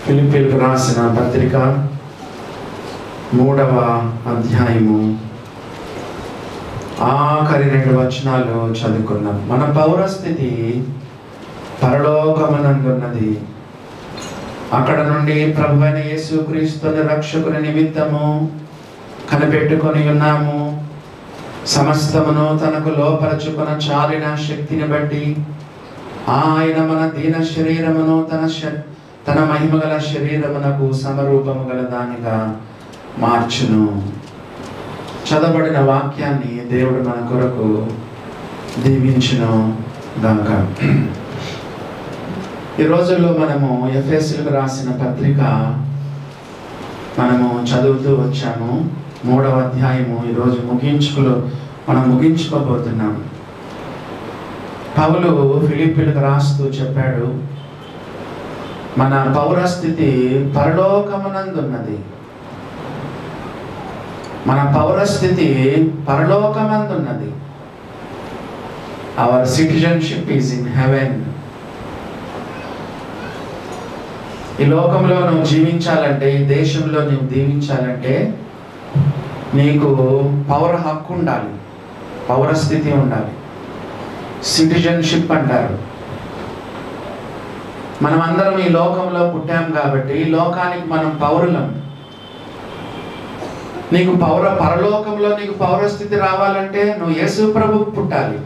ఫిలిప్పీలకు రాసిన పత్రిక 3వ అధ్యాయము ఆఖరి 2 వచనాలు చదువుకున్నాం. మన పౌరస్థితి పరలోకమునందున్నది. అక్కడ నుండి ప్రభువైన యేసుక్రీస్తుని రక్షకుని నిమిత్తము కనిపెట్టుకొని ఉన్నాము. సమస్తమును తనకు లోపరచుకొన చాలిన శక్తిని బట్టి ఆయన మన దీన శరీరమును తన మహిమగల శరీరమునకు సమరూపము గల దానిగా మార్చును. చదవబడిన వాక్యాన్ని దేవుడు మన కొరకు దీవించును గాక. ఈ రోజుల్లో మనము ఎఫెసీయులకు రాసిన పత్రిక మనము చదువుతూ వచ్చాము. 3వ అధ్యాయము ఈరోజు మనం ముగించుకోబోతున్నాం. పౌలు ఫిలిప్పీలకు రాస్తూ చెప్పాడు, మన పౌరస్థితి పరలోకమునందున్నది. మన పౌరస్థితి పరలోకమందున్నది. Our citizenship is in heaven. ఈ లోకంలో నువ్వు జీవించాలంటే, ఈ దేశంలో నువ్వు జీవించాలంటే నీకు పౌర హక్కు ఉండాలి, పౌరస్థితి ఉండాలి. సిటిజన్షిప్ అంటారు. మనం అందరం ఈ లోకంలో పుట్టాం కాబట్టి ఈ లోకానికి మనం పౌరులం. నీకు పరలోకంలో నీకు పౌరస్థితి రావాలంటే నువ్వు యేసు ప్రభువుకు పుట్టాలి.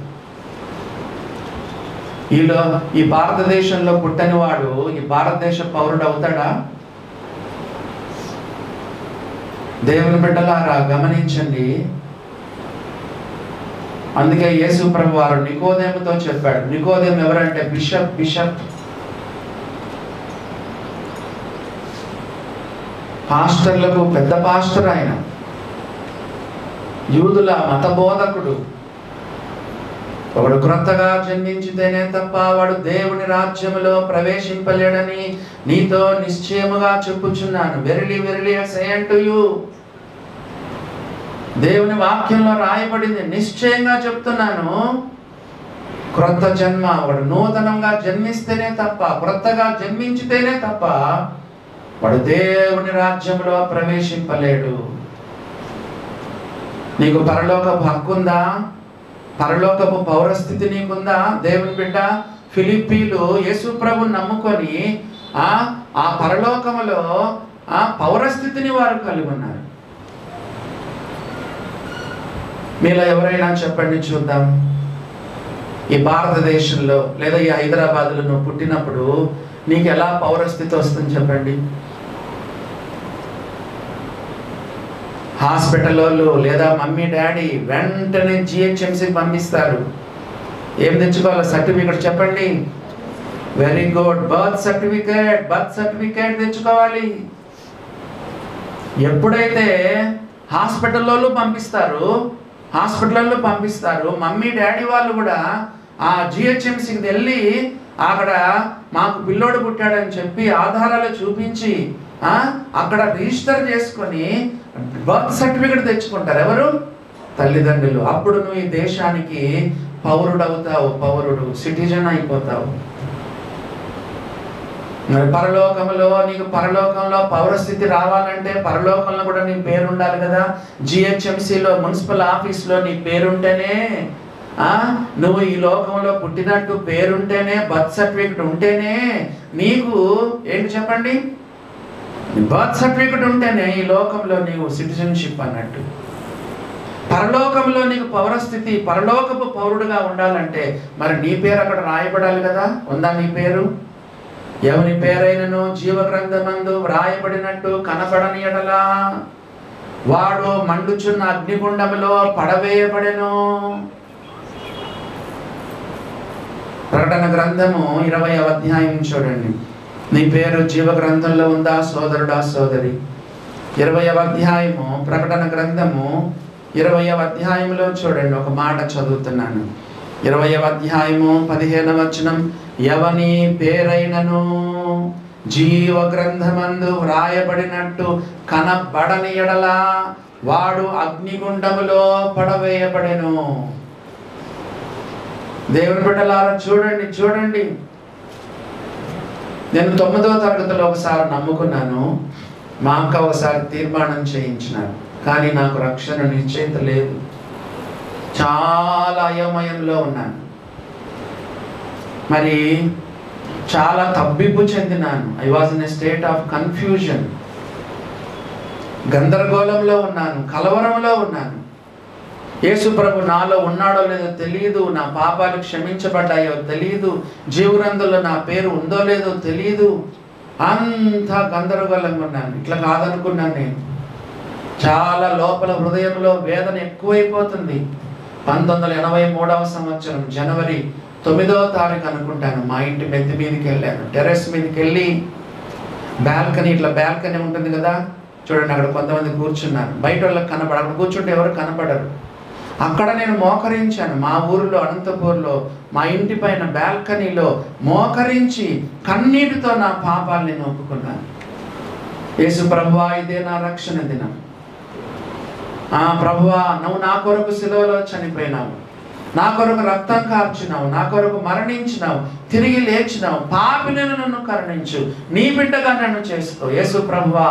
ఈ భారతదేశంలో పుట్టని వాడు ఈ భారతదేశ పౌరుడు అవుతాడా? దేవుని బిడ్డలారా గమనించండి. అందుకే యేసు ప్రభు వారు నికోదేముతో చెప్పాడు. నికోదేము ఎవరంటే బిషప్ పాస్టర్లకు పెద్ద పాస్టర్. ఆయన యూదుల మత బోధకుడు. ఒకడు క్రొత్తగా జన్మించితేనే తప్ప వాడు దేవుని రాజ్యములో ప్రవేశింపలేడని నీతో నిశ్చయముగా చెప్పుచున్నాను. Verily verily I say unto you. దేవుని వాక్యంలో రాయబడింది. నిశ్చయంగా చెప్తున్నాను, క్రొత్త జన్మ వాడు నూతనంగా జన్మిస్తేనే తప్ప, క్రొత్తగా జన్మించితేనే తప్ప వాడు దేవుని రాజ్యంలో ప్రవేశింపలేడు. నీకు పరలోకపు హక్కు ఉందా? పరలోకపు పౌరస్థితి నీకుందా? దేవుని బిడ్డ ఫిలిప్పీలు యేసు ప్రభుని నమ్ముకొని ఆ పరలోకములో ఆ పౌరస్థితిని వారు కలిగి ఉన్నారు. మీలో ఎవరైనా చెప్పండి చూద్దాం. ఈ భారతదేశంలో లేదా ఈ హైదరాబాద్లో నువ్వు పుట్టినప్పుడు నీకు ఎలా పౌరస్థితి వస్తుంది చెప్పండి. హాస్పిటల్ వాళ్ళు లేదా మమ్మీ డాడీ వెంటనే జిహెచ్ఎంసీకి పంపిస్తారు. ఏం తెచ్చుకోవాలి? సర్టిఫికెట్ చెప్పండి. Very good. బర్త్ సర్టిఫికేట్ తెచ్చుకోవాలి. ఎప్పుడైతే హాస్పిటల్లో పంపిస్తారు మమ్మీ డాడీ వాళ్ళు కూడా ఆ జిహెచ్ఎంసీకి వెళ్ళి అక్కడ మాకు పిల్లోడు పుట్టాడని చెప్పి ఆధారాలు చూపించి అక్కడ రిజిస్టర్ చేసుకొని బర్త్ సర్టిఫికెట్ తెచ్చుకుంటారు. ఎవరు? తల్లిదండ్రులు. అప్పుడు నువ్వు ఈ దేశానికి పౌరుడు సిటిజన్ అయిపోతావు. మరి పరలోకంలో పౌరస్థితి రావాలంటే పరలోకంలో కూడా నీ పేరు ఉండాలి కదా. జిహెచ్ఎంసీలో మున్సిపల్ ఆఫీస్లో నీ పేరుంటేనే, నువ్వు ఈ లోకంలో పుట్టినట్టు పేరుంటేనే, బర్త్ సర్టిఫికెట్ ఉంటేనే నీకు ఏంటి చెప్పండి, బర్త్ సర్టిఫికెట్ ఉంటేనే ఈ లోకంలో నీకు సిటిజన్షిప్ అన్నట్టు. పరలోకంలో నీకు పౌరస్థితి, పరలోకపు పౌరుడుగా ఉండాలంటే మరి నీ పేరు అక్కడ రాయబడాలి కదా. ఉందా నీ పేరు? ఎవని పేరైనను జీవ గ్రంథమందు వ్రాయబడినట్టు కనపడని ఎడలా వాడు మండుచున్న అగ్నిగుండములో పడవేయబడెను. ప్రకటన గ్రంథము 20వ అధ్యాయం చూడండి. నీ పేరు జీవ గ్రంథంలో ఉందా సోదరుడా సోదరి? 20వ అధ్యాయము ప్రకటన గ్రంథము 20వ అధ్యాయంలో చూడండి. ఒక మాట చదువుతున్నాను. 20వ అధ్యాయము 15వ వచనం. ఎవని పేరైనను జీవ గ్రంథమందు వ్రాయబడినట్టు కనబడని ఎడల వాడు అగ్నిగుండములో పడవేయబడెను. దేవుని బిడ్డలారా చూడండి. నేను 9వ తరగతిలో ఒకసారి నమ్ముకున్నాను. మా అక్క ఒకసారి తీర్మానం చేయించినాను, కానీ నాకు రక్షణ నిశ్చయిత లేదు. చాలా అయోమయంలో ఉన్నాను, మరి చాలా తబ్బిబ్బు చెందినాను. I was in a state of confusion. గందరగోళంలో ఉన్నాను, కలవరంలో ఉన్నాను. యేసు ప్రభు నాలో ఉన్నాడో లేదో తెలియదు, నా పాపాలు క్షమించబడ్డాయో తెలియదు, జీవగ్రంథంలో నా పేరు ఉందో లేదో తెలియదు. అంతా గందరగోళంగా ఉన్నాను. ఇట్లా కాదనుకున్నాను నేను. చాలా లోపల హృదయంలో వేదన ఎక్కువైపోతుంది. 1983వ సంవత్సరం జనవరి 9వ తారీఖు అనుకుంటాను, మా ఇంటి మెత్తి మీదకి వెళ్ళాను. టెర్రస్ మీదకి వెళ్ళి బాల్కనీ, ఇట్లా బాల్కనీ ఉంటుంది కదా చూడండి, అక్కడ కొంతమంది కూర్చున్నారు. బయట వాళ్ళకి కనపడ, అక్కడ కూర్చుంటే ఎవరు కనపడరు. అక్కడ నేను మోకరించాను. మా ఊరిలో అనంతపూర్లో మా ఇంటి పైన బాల్కనీలో మోకరించి కన్నీటితో నా పాపాలు నేను ఒప్పుకున్నాను. యేసు ప్రభువా, ఇదే నా రక్షణ దినం. ప్రభువా, నువ్వు నా కొరకు సిలువలో చనిపోయినావు, నా కొరకు రక్తం కార్చినావు, నా కొరకు మరణించినావు, తిరిగి లేచినావు. పాపిని నన్ను కరుణించు, నీ బిడ్డగా నన్ను చేసుకో యేసు ప్రభువా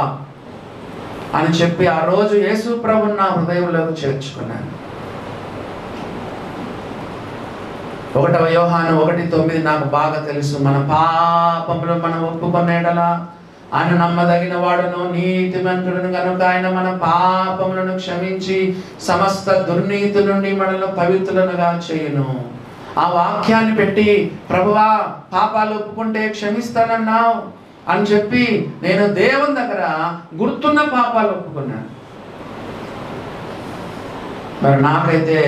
అని చెప్పి ఆ రోజు యేసు ప్రభుని నా హృదయంలోకి చేర్చుకున్నాను. 1వ యోహాను 1:9 నాకు బాగా తెలుసు. మన పాపములు మనం ఒప్పుకున్న యెడల ఆయన నమ్మదగిన వాడును నీతిమంతుడును కనుక ఆయన మన పాపములను క్షమించి సమస్త దుర్నీతి నుండి మనల్ని పవిత్రులుగా చేయును. ఆ వాక్యాన్ని పెట్టి, ప్రభువా పాపాలు ఒప్పుకుంటే క్షమిస్తానన్నావు అని చెప్పి నేను దేవుని దగ్గర గుర్తున్న పాపాలు ఒప్పుకున్నాను. మరి నాకైతే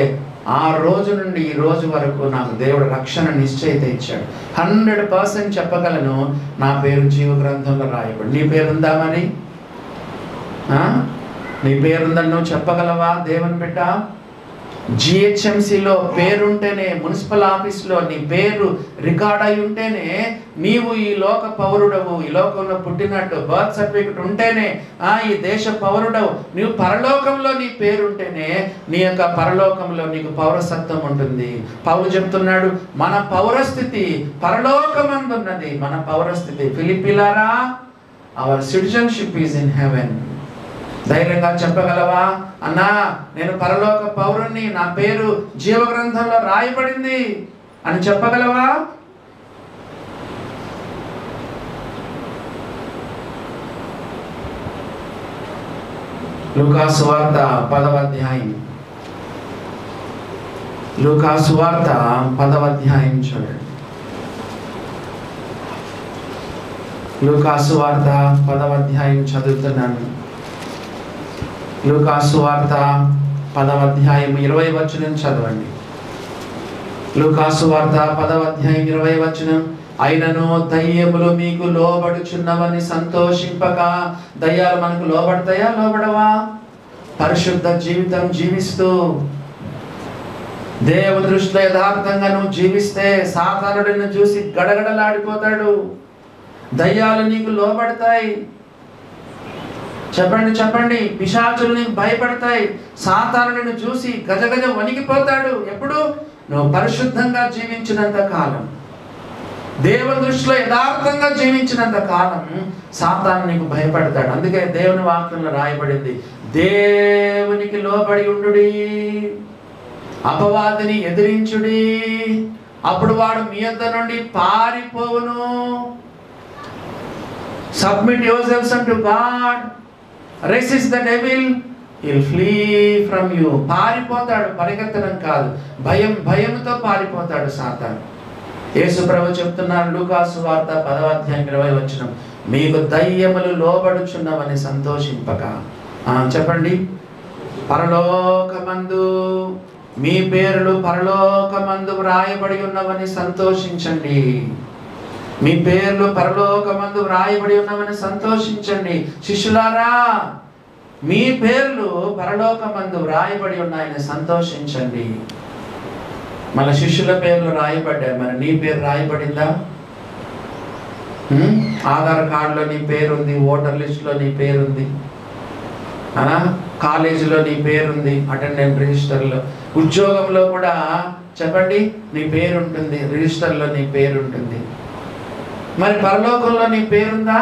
ఆ రోజు నుండి ఈ రోజు వరకు నాకు దేవుడు రక్షణ నిశ్చయిత ఇచ్చాడు. 100% చెప్పగలను, నా పేరు జీవ గ్రంథంలో రాయబడి. నీ పేరుందా? మరి నీ పేరుందని నువ్వు చెప్పగలవా? దేవుని బిడ్డ, జిహెచ్ఎంసిలో పేరుంటేనే, మున్సిపల్ ఆఫీస్లో నీ పేరు రికార్డ్ అయి ఉంటేనే నీవు ఈ లోక పౌరుడవు, ఈ లోకంలో పుట్టినట్టు బర్త్ సర్టిఫికెట్ ఉంటేనే ఈ దేశ పౌరుడవు. నీవు పరలోకంలో నీ పేరుంటేనే నీ యొక్క పరలోకంలో నీకు పౌరసత్వం ఉంటుంది. పౌలు చెప్తున్నాడు, మన పౌరస్థితి పరలోకమందున్నది. మన పౌరస్థితి ఫిలిప్పీలారా, our citizenship is in heaven. ధైర్యంగా చెప్పగలవా? అన్నా, నేను పరలోక పౌరుణ్ణి, నా పేరు జీవ గ్రంథంలో రాయబడింది అని చెప్పగలవా? లూకాసు వార్త 10వ అధ్యాయం. లూకాసు వార్త 10వ అధ్యాయం చూడండి. లూకాసు వార్త 10వ అధ్యాయం చదువుతున్నాను. లూకాసు వార్త 10వ అధ్యాయం 20వ వచనం చదవండి. లూకాసు వార్త 10వ అధ్యాయం 20వ వచనం. అయినను దయ్యములు మీకు లోబడుచున్నవని సంతోషింపక. దయ్యాలు మనకు లోబడతాయా? లోబడవా? పరిశుద్ధ జీవితం జీవిస్తూ దేవుని దృష్టిలో యథార్థంగా నువ్వు జీవిస్తే సాతానుడిని చూసి గడగడలాడిపోతాడు. దయ్యాలు నీకు లోబడతాయి. చెప్పండి చెప్పండి. పిశాచులు నీకు భయపడతాయి. సాతానుడిని చూసి గజగజ వణికిపోతాడు. ఎప్పుడు? నువ్వు పరిశుద్ధంగా జీవించినంత కాలం, దేవుని దృష్టిలో యథార్థంగా జీవించినంత కాలం సాతాను నీకు భయపడతాడు. అందుకే దేవుని వాక్యంలో రాయబడింది, దేవునికి లోబడి ఉండుడి, అపవాదిని ఎదిరించుడి, అప్పుడు వాడు మీ యొద్ద నుండి పారిపోవును. Submit yourselves unto God, resist the devil, he'll flee from you. పారిపోతాడు, పరిగెత్తడం కాదు, భయంతో పారిపోతాడు సాతాను. యేసు ప్రభు చెప్తున్నారు లూకాసు వార్త 10వ అధ్యాయం 20వ వచనం, మీకు దయ్యములు లోబడుచున్నవని సంతోషింపక. చెప్పండి. పరలోకమందు మీ పేర్లు పరలోకమందు వ్రాయబడి ఉన్నవని సంతోషించండి. మీ పేర్లు పరలోకమందు వ్రాయబడి ఉన్నవని సంతోషించండి. శిష్యులారా, మీ పేర్లు పరలోకమందు వ్రాయబడి ఉన్నాయని సంతోషించండి. మన శిష్యుల పేర్లు రాయబడ్డాయి, మరి నీ పేరు రాయబడిందా? ఆధార్ కార్డులో నీ పేరుంది, ఓటర్ లిస్టులో నీ పేరుంది, కాలేజీలో నీ పేరుంది, అటెండెంట్ రిజిస్టర్లో, ఉద్యోగంలో కూడా చెప్పండి నీ పేరు ఉంటుంది, రిజిస్టర్లో నీ పేరు ఉంటుంది. మరి పరలోకంలో నీ పేరుందా?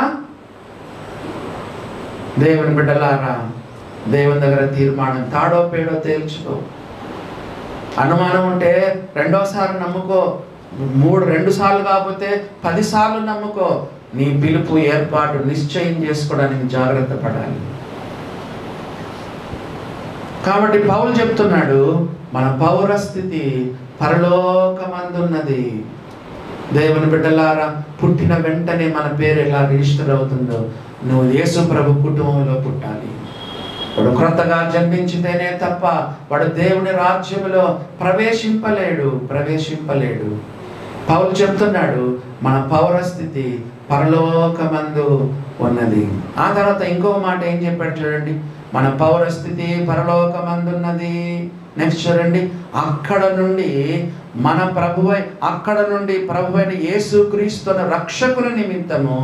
దేవుని బిడ్డలారా, దేవుని దగ్గర తీర్మానం, తాడో పేడో తేల్చుకో. అనుమానం ఉంటే రెండోసారి నమ్ముకో, 2 సార్లు కాకపోతే 10 సార్లు నమ్ముకో. నీ పిలుపు ఏర్పాటు నిశ్చయం చేసుకోవడానికి జాగ్రత్త పడాలి. కాబట్టి పౌలు చెప్తున్నాడు, మన పౌరస్థితి పరలోకమందున్నది. దేవుని బిడ్డలారా, పుట్టిన వెంటనే మన పేరు ఎలా రిజిస్టర్ అవుతుందో, నువ్వు యేసు ప్రభు కుటుంబంలో పుట్టాలి. వాడు క్రొత్తగా జన్మించితేనే తప్ప వాడు దేవుని రాజ్యంలో ప్రవేశింపలేడు. పౌలు చెప్తున్నాడు, మన పౌరస్థితి పరలోకమందు ఉన్నది. ఆ తర్వాత ఇంకో మాట ఏం చెప్పాడు చూడండి, మన పౌరస్థితి పరలోకమందున్నది. నెక్స్ట్ చూడండి, అక్కడ నుండి ప్రభువైన యేసుక్రీస్తును రక్షకుని నిమిత్తము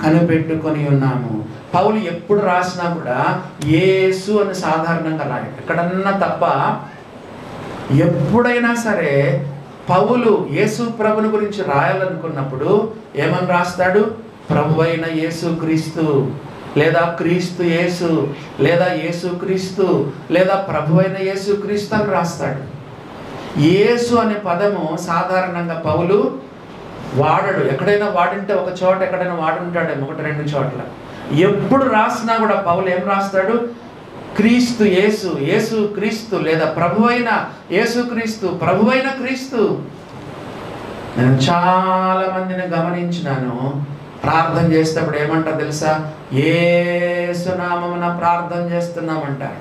కనిపెట్టుకొని ఉన్నాము. పౌలు ఎప్పుడు రాసినా కూడా యేసు అని సాధారణంగా రాయడు. ఎక్కడన్నా తప్ప ఎప్పుడైనా సరే పౌలు యేసు ప్రభుని గురించి రాయాలనుకున్నప్పుడు ఏమని రాస్తాడు? ప్రభువైన యేసుక్రీస్తు, లేదా క్రీస్తు యేసు, లేదా యేసుక్రీస్తు, లేదా ప్రభువైన యేసుక్రీస్తు అని రాస్తాడు. యేసు అనే పదము సాధారణంగా పౌలు వాడడు. ఎక్కడైనా వాడింటే ఒక చోట, ఎక్కడైనా వాడుంటాడేమో 1-2 చోట్ల. ఎప్పుడు రాసినా కూడా పౌలు ఏం రాస్తాడు? క్రీస్తు యేసు, యేసు క్రీస్తు, లేదా ప్రభువైన యేసుక్రీస్తు, ప్రభువైన క్రీస్తు. నేను చాలా మందిని గమనించినాను, ప్రార్థన చేసేటప్పుడు ఏమంటారు తెలుసా? యేసు నామమున ప్రార్థన చేస్తున్నామంటారు.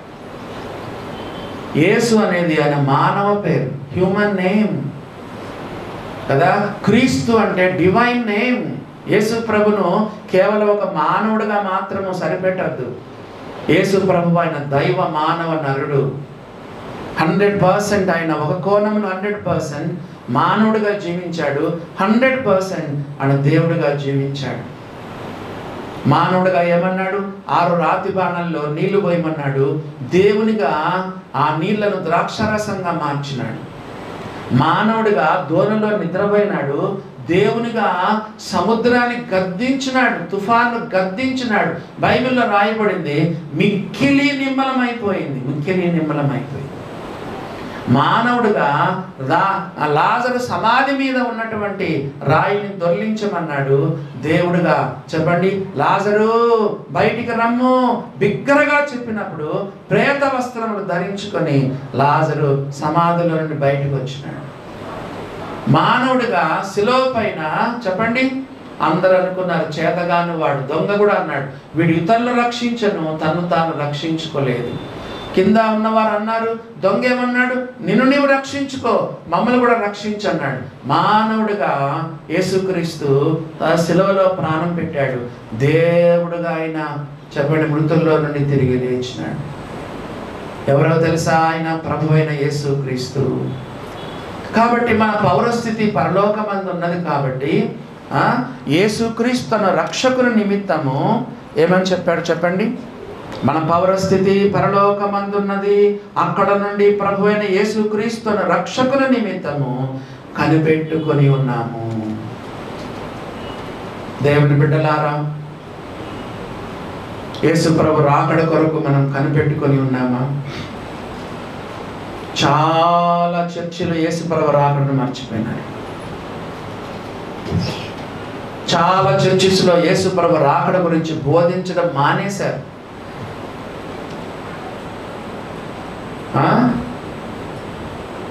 యేసు అనేది ఆయన మానవ పేరు, హ్యూమన్ నేమ్ కదా. క్రీస్తు అంటే డివైన్ నేమ్. యేసు ప్రభును కేవలం ఒక మానవుడిగా మాత్రము సరిపెట్టద్దు. యేసు ప్రభు ఆయన దైవ మానవ నరుడు. 100% ఆయన ఒక కోణంలో 100% మానవుడిగా జీవించాడు, 100% ఆయన దేవుడిగా జీవించాడు. మానవుడిగా ఏమన్నాడు? 6 రాతి బాణల్లో నీళ్లు పోయమన్నాడు, దేవునిగా ఆ నీళ్లను ద్రాక్షరసంగా మార్చినాడు. మానవుడిగా దోణిలో నిద్రపోయినాడు, దేవునిగా సముద్రాన్ని గద్దించినాడు, తుఫాను గద్దించినాడు. బైబిల్లో రాయబడింది, మిక్కిలి నిమ్మలమైపోయింది. మానవుడిగా లాజరు సమాధి మీద ఉన్నటువంటి రాయిని దొర్లించమన్నాడు. దేవుడుగా చెప్పండి, లాజరు బయటికి రమ్ము బిగ్గరగా చెప్పినప్పుడు ప్రేత వస్త్రములు ధరించుకొని లాజరు సమాధిలో నుండి బయటకు వచ్చినాడు. మానవుడిగా శిలువ పైన చెప్పండి, అందరూ అనుకున్నారు చేతగాను వాడు, దొంగ కూడా అన్నాడు, వీడు ఇతరులు రక్షించను, తను తాను రక్షించుకోలేదు. కింద ఉన్నవారు అన్నారు, దొంగ ఏమన్నాడు? నిన్ను నీవు రక్షించుకో, మమ్మల్ని కూడా రక్షించన్నాడు. మానవుడిగా యేసుక్రీస్తు శిలువలో ప్రాణం పెట్టాడు. దేవుడుగా ఆయన చెప్పండి మృతుల్లో నుండి తిరిగి లేచినాడు. ఎవరో తెలుసా? ఆయన ప్రభువైన యేసుక్రీస్తు. కాబట్టి మన పౌరస్థితి పరలోకమందు ఉన్నది. కాబట్టి యేసుక్రీస్తు తన రక్షకుని నిమిత్తము ఏమని చెప్పాడు చెప్పండి? మన పౌరస్థితి పరలోకమందున్నది, అక్కడ నుండి ప్రభువైన యేసుక్రీస్తును రక్షకుని నిమిత్తము కనిపెట్టుకొని ఉన్నాము. దేవుని బిడ్డలారా, యేసు ప్రభు రాకడ కొరకు మనం కనిపెట్టుకొని ఉన్నామా? చాలా చర్చిలు యేసు ప్రభు రాకడను మర్చిపోయినారు. చాలా చర్చిస్లో యేసు ప్రభు రాకడ గురించి బోధించడం మానేశారు.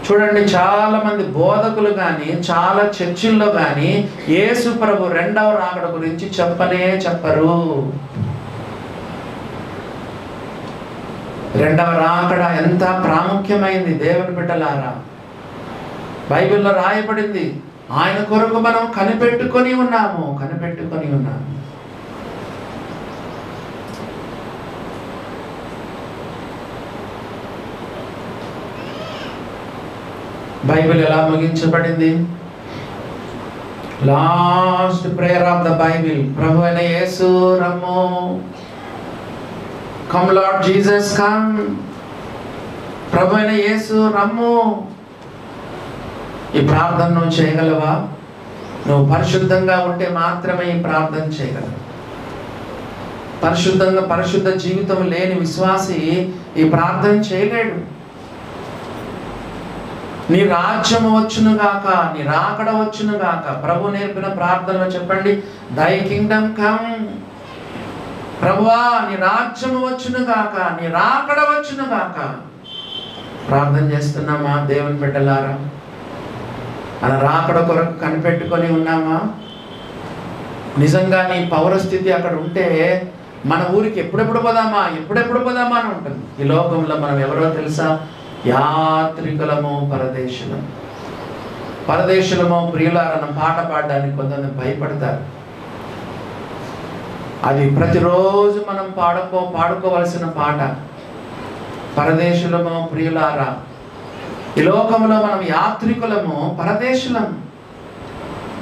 చూడండి, చాలా మంది బోధకులు కానీ చాలా చర్చిల్లో కానీ యేసు ప్రభు రెండవ రాకడ గురించి చెప్పరు. రెండవ రాకడ ఎంత ప్రాముఖ్యమైంది దేవుని బిడ్డలారా. బైబిల్లో రాయబడింది, ఆయన కొరకు మనం కనిపెట్టుకొని ఉన్నాము. బైబిల్ ఎలా ముగించబడింది? Last prayer of the Bible, ప్రభువైన యేసు రమ్ము, కమ్ లార్డ్ జీసస్ కమ్, ప్రభువైన యేసు రమ్ము. ఈ ప్రార్థన నువ్వు చేయగలవా? నువ్వు పరిశుద్ధంగా ఉంటే మాత్రమే ఈ ప్రార్థన చేయగలవు. పరిశుద్ధ జీవితం లేని విశ్వాసి ఈ ప్రార్థన చేయలేడు. నీ రాజ్యము వచ్చును గాక, నీ రాకడ వచ్చును గాక. ప్రభు నేర్పిన ప్రార్థనలో చెప్పండి, దై కింగ్డమ్ కమ్. ప్రభువా నీ రాజ్యము వచ్చును గాక, నీ రాకడ వచ్చును గాక. ప్రార్థన చేస్తున్నామా దేవుని బిడ్డలారా? అలా రాకడ కొరకు కనిపెట్టుకొని ఉన్నామా? నిజంగా నీ పౌరస్థితి అక్కడ ఉంటే మన ఊరికి ఎప్పుడెప్పుడు పోదామా అని ఉంటుంది. ఈ లోకంలో మనం ఎవరో తెలుసా? యాత్రికులము, పరదేశులము ప్రియులారన్న పాట పాడడానికి కొంతమంది భయపడతారు. అది ప్రతిరోజు మనం పాడుకోవలసిన పాట. పరదేశులము ప్రియులారా, ఈ లోకంలో మనం యాత్రికులము, పరదేశులం.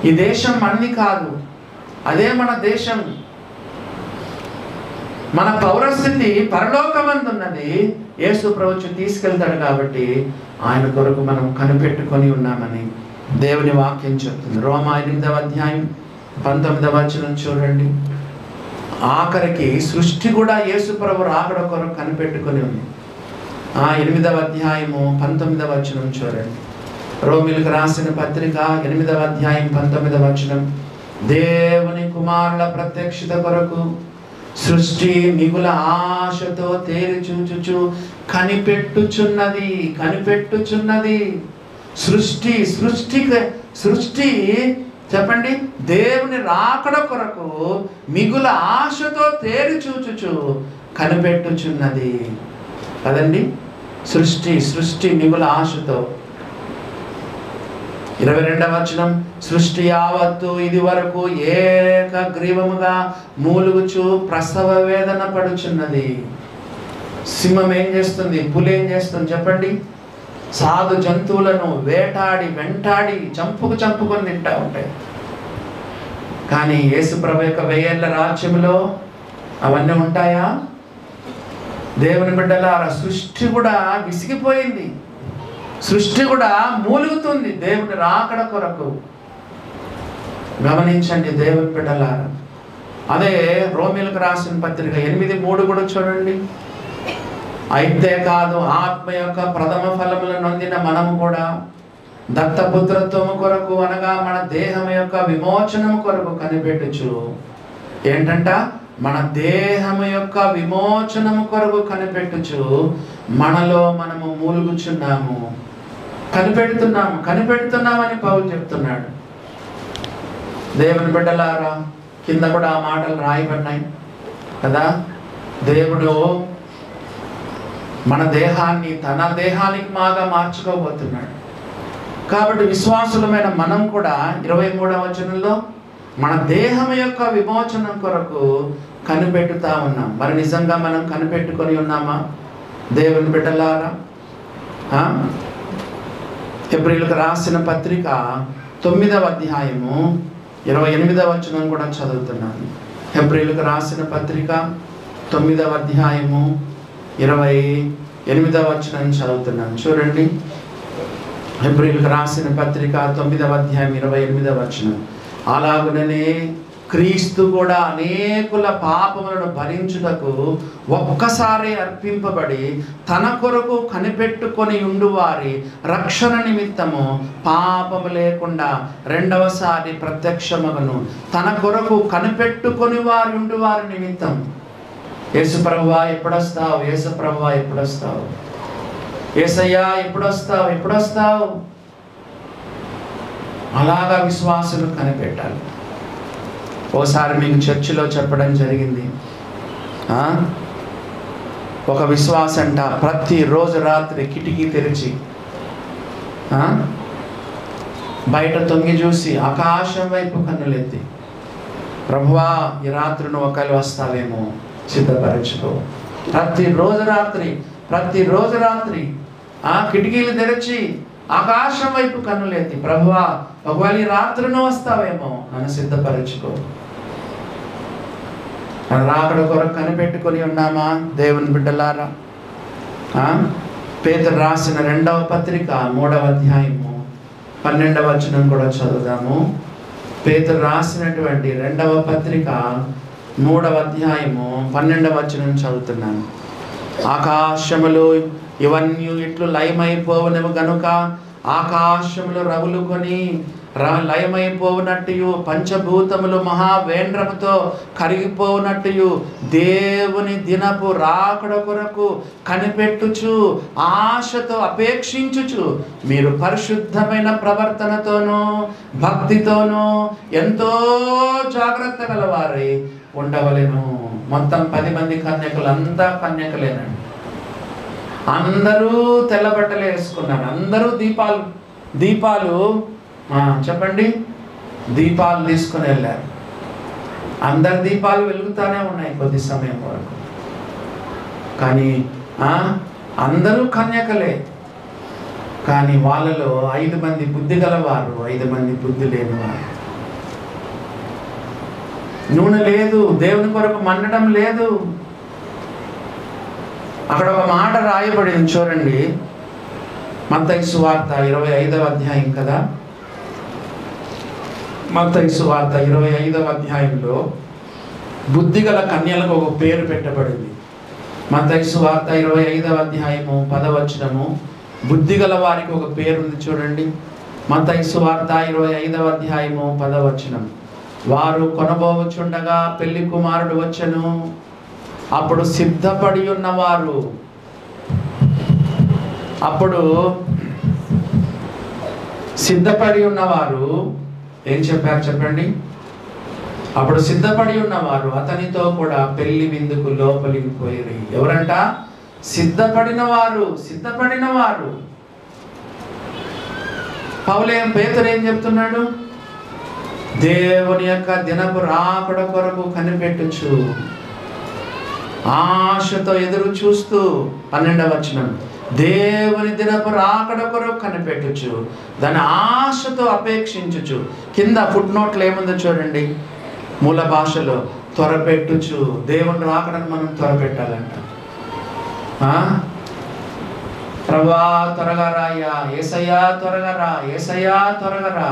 ఈ దేశం మనది కాదు, అదే మన దేశం. మన పౌరస్థితి పరలోకమందున్నది. యేసు ప్రభువు తీసుకెళ్తాడు కాబట్టి ఆయన కొరకు మనం కనిపెట్టుకొని ఉన్నామని దేవుని వాక్యం చెప్తుంది. రోమా 8వ అధ్యాయం 19వ వచనం చూడండి. ఆఖరికి సృష్టి కూడా యేసు ప్రభు రాకడ కొరకు కనిపెట్టుకొని ఉంది. 8వ అధ్యాయము 19వ వచనం చూడండి. రోమిలకు రాసిన పత్రిక 8వ అధ్యాయం 19వ వచనం. దేవుని కుమారుల ప్రత్యక్షత కొరకు సృష్టి మిగుల ఆశతో తేరి చూచుచు కనిపెట్టుచున్నది. సృష్టి చెప్పండి, దేవుని రాకడ కొరకు మిగుల ఆశతో తేరి చూచుచు కనిపెట్టుచున్నది కదండి. సృష్టి మిగుల ఆశతో. 22వ వచనం. సృష్టి యావత్తు ఇది వరకు ఏకగ్రీవముగా మూలుగుచు ప్రసవ వేదన పడుచున్నది. సింహం ఏం చేస్తుంది? పులి ఏం చేస్తుంది చెప్పండి? సాధు జంతువులను వెంటాడి చంపుకొని తింటా ఉంటాయి. కానీ యేసుప్రభు యొక్క 1000 ఏళ్ల రాజ్యంలో అవన్నీ ఉంటాయా? దేవుని బిడ్డలారా, సృష్టి కూడా విసిగిపోయింది. సృష్టి కూడా మూలుగుతుంది దేవుని రాకడ కొరకు. గమనించండి దేవుని బిడ్డలారా. అదే రోమిలకు రాసిన పత్రిక 8:3 కూడా చూడండి. అయితే కాదు, ఆత్మ యొక్క ప్రథమ ఫలములను నొందిన మనము కూడా దత్తపుత్రత్వము కొరకు, అనగా మన దేహం యొక్క విమోచనము కొరకు కనిపెట్టుచు. ఏంటంట? మన దేహము యొక్క విమోచనము కొరకు కనిపెట్టుచు మనలో మనము మూలుగుచున్నాము, కనిపెడుతున్నామని పౌలు చెప్తున్నాడు. దేవుని బిడ్డలారా, కింద కూడా ఆ మాటలు రాయబడినాయి కదా. దేవుడు మన దేహాన్ని తన దేహానికి మాగా మార్చుకోబోతున్నాడు. కాబట్టి విశ్వాసులమైన మనం కూడా 23వ వచనంలో మన దేహం యొక్క విమోచనం కొరకు కనిపెట్టుతా ఉన్నాం. మరి నిజంగా మనం కనిపెట్టుకొని ఉన్నామా దేవుని బిడ్డలారా? హెబ్రీయులకు రాసిన పత్రిక 9వ అధ్యాయము 28వ వచనం కూడా చదువుతున్నాను. హెబ్రీయులకు రాసిన పత్రిక 9వ అధ్యాయము 28వ వచనం చదువుతున్నాను. చూడండి, హెబ్రీయులకు రాసిన పత్రిక 9వ అధ్యాయం 28వ వచనం. అలాగుననే క్రీస్తు కూడా అనేకుల పాపములను భరించుటకు ఒక్కసారి అర్పింపబడి తన కొరకు కనిపెట్టుకొని ఉండువారి రక్షణ నిమిత్తము పాపము లేకుండా రెండవసారి ప్రత్యక్షమగను. తన కొరకు కనిపెట్టుకొని ఉండువారి నిమిత్తం. యేసుప్రభువా ఎప్పుడొస్తావు? యేసుప్రభువా ఎప్పుడొస్తావు? యేసయ్యా ఎప్పుడొస్తావు? అలాగా విశ్వాసులు కనిపెట్టాలి. ఓసారి మీకు చర్చిలో చెప్పడం జరిగింది. ఒక విశ్వాసంట ప్రతిరోజు రాత్రి కిటికీ తెరిచి బయట తొంగి చూసి ఆకాశం వైపు కన్నులెత్తి, ప్రభువా ఈ రాత్రి నువ్వు ఒకళ్ళు వస్తావేమో సిద్ధపరచుకో. ప్రతిరోజు రాత్రి కిటికీలు తెరిచి ఆకాశం వైపు కన్నులెత్తి, ప్రభువా ఒకవేళ ఈ రాత్రి నువ్వు వస్తావేమో నన్ను సిద్ధపరచుకో. రాకడ కొరకు కనిపెట్టుకొని ఉన్నామా దేవుని బిడ్డలారా? పేతురు రాసిన 2వ పత్రిక 3వ అధ్యాయము 12వ వచనం కూడా చదువుదాము. పేతురు రాసినటువంటి 2వ పత్రిక 3వ అధ్యాయము 12వ వచనం చదువుతున్నాను. ఆకాశములు ఇవన్నీ ఇట్లు లయమైపోవునవి గనుక ఆకాశములు రగులుకొని లయమైపోవునట్టు పంచభూతములు మహావేంద్రముతో కరిగిపోవునట్టు దేవుని దినపు రాకడ కొరకు కనిపెట్టుచు ఆశతో అపేక్షించుచు మీరు పరిశుద్ధమైన ప్రవర్తనతోనూ భక్తితోనూ ఎంతో జాగ్రత్త గలవారై ఉండవలెను. మొత్తం 10 మంది కన్యకలు అంతా కన్యకలేనండి. అందరూ తెల్లబట్టలు వేసుకున్నారు. అందరూ దీపాలు చెప్పండి, దీపాలు తీసుకుని వెళ్ళారు. అందరి దీపాలు వెలుగుతానే ఉన్నాయి కొద్ది సమయం వరకు. కానీ అందరూ కన్యకలే. కానీ వాళ్ళలో 5 మంది బుద్ధి గలవారు, 5 మంది బుద్ధి లేనివారు. నూనె లేదు, దేవుని కొరకు మండడం లేదు. అక్కడ ఒక మాట రాయబడింది చూడండి, మత్తయి సువార్త 25వ అధ్యాయం కదా. మత్తయి సువార్త 25వ అధ్యాయంలో బుద్ధిగల కన్యలకు ఒక పేరు పెట్టబడింది. మత్తయి సువార్త 25వ అధ్యాయము 10వ వచనము, బుద్ధిగల వారికి ఒక పేరు ఉంది చూడండి. మత్తయి సువార్త 25వ అధ్యాయము 10వ వచనం, వారు కొనబోవచుండగా పెళ్లి కుమారుడు వచ్చెను, అప్పుడు సిద్ధపడి ఉన్నవారు ఏం చెప్పారు చెప్పండి? అప్పుడు సిద్ధపడి ఉన్నవారు అతనితో కూడా పెళ్లి విందుకు లోపలికి పోయి. ఎవరంట? సిద్ధపడిన వారు. పేతురు ఏం చెప్తున్నాడు? దేవుని యొక్క దినపు రాకడ కొరకు కనిపెట్టుచు ఆశతో ఎదురు చూస్తూ 12వ వచనం, దేవుని దినపు రాకడ కొరకు కనిపెట్టుచు దాని ఆశతో అపేక్షించుచు. కింద ఫుట్ నోట్లు ఏముందో చూడండి, మూల భాషలో త్వరపెట్టుచు. దేవుని రాకడను మనం త్వరపెట్టాలంట. ప్రభువా త్వరగా రాయ్యా, యేసయ్యా త్వరగా రా, యేసయ్యా త్వరగా రా.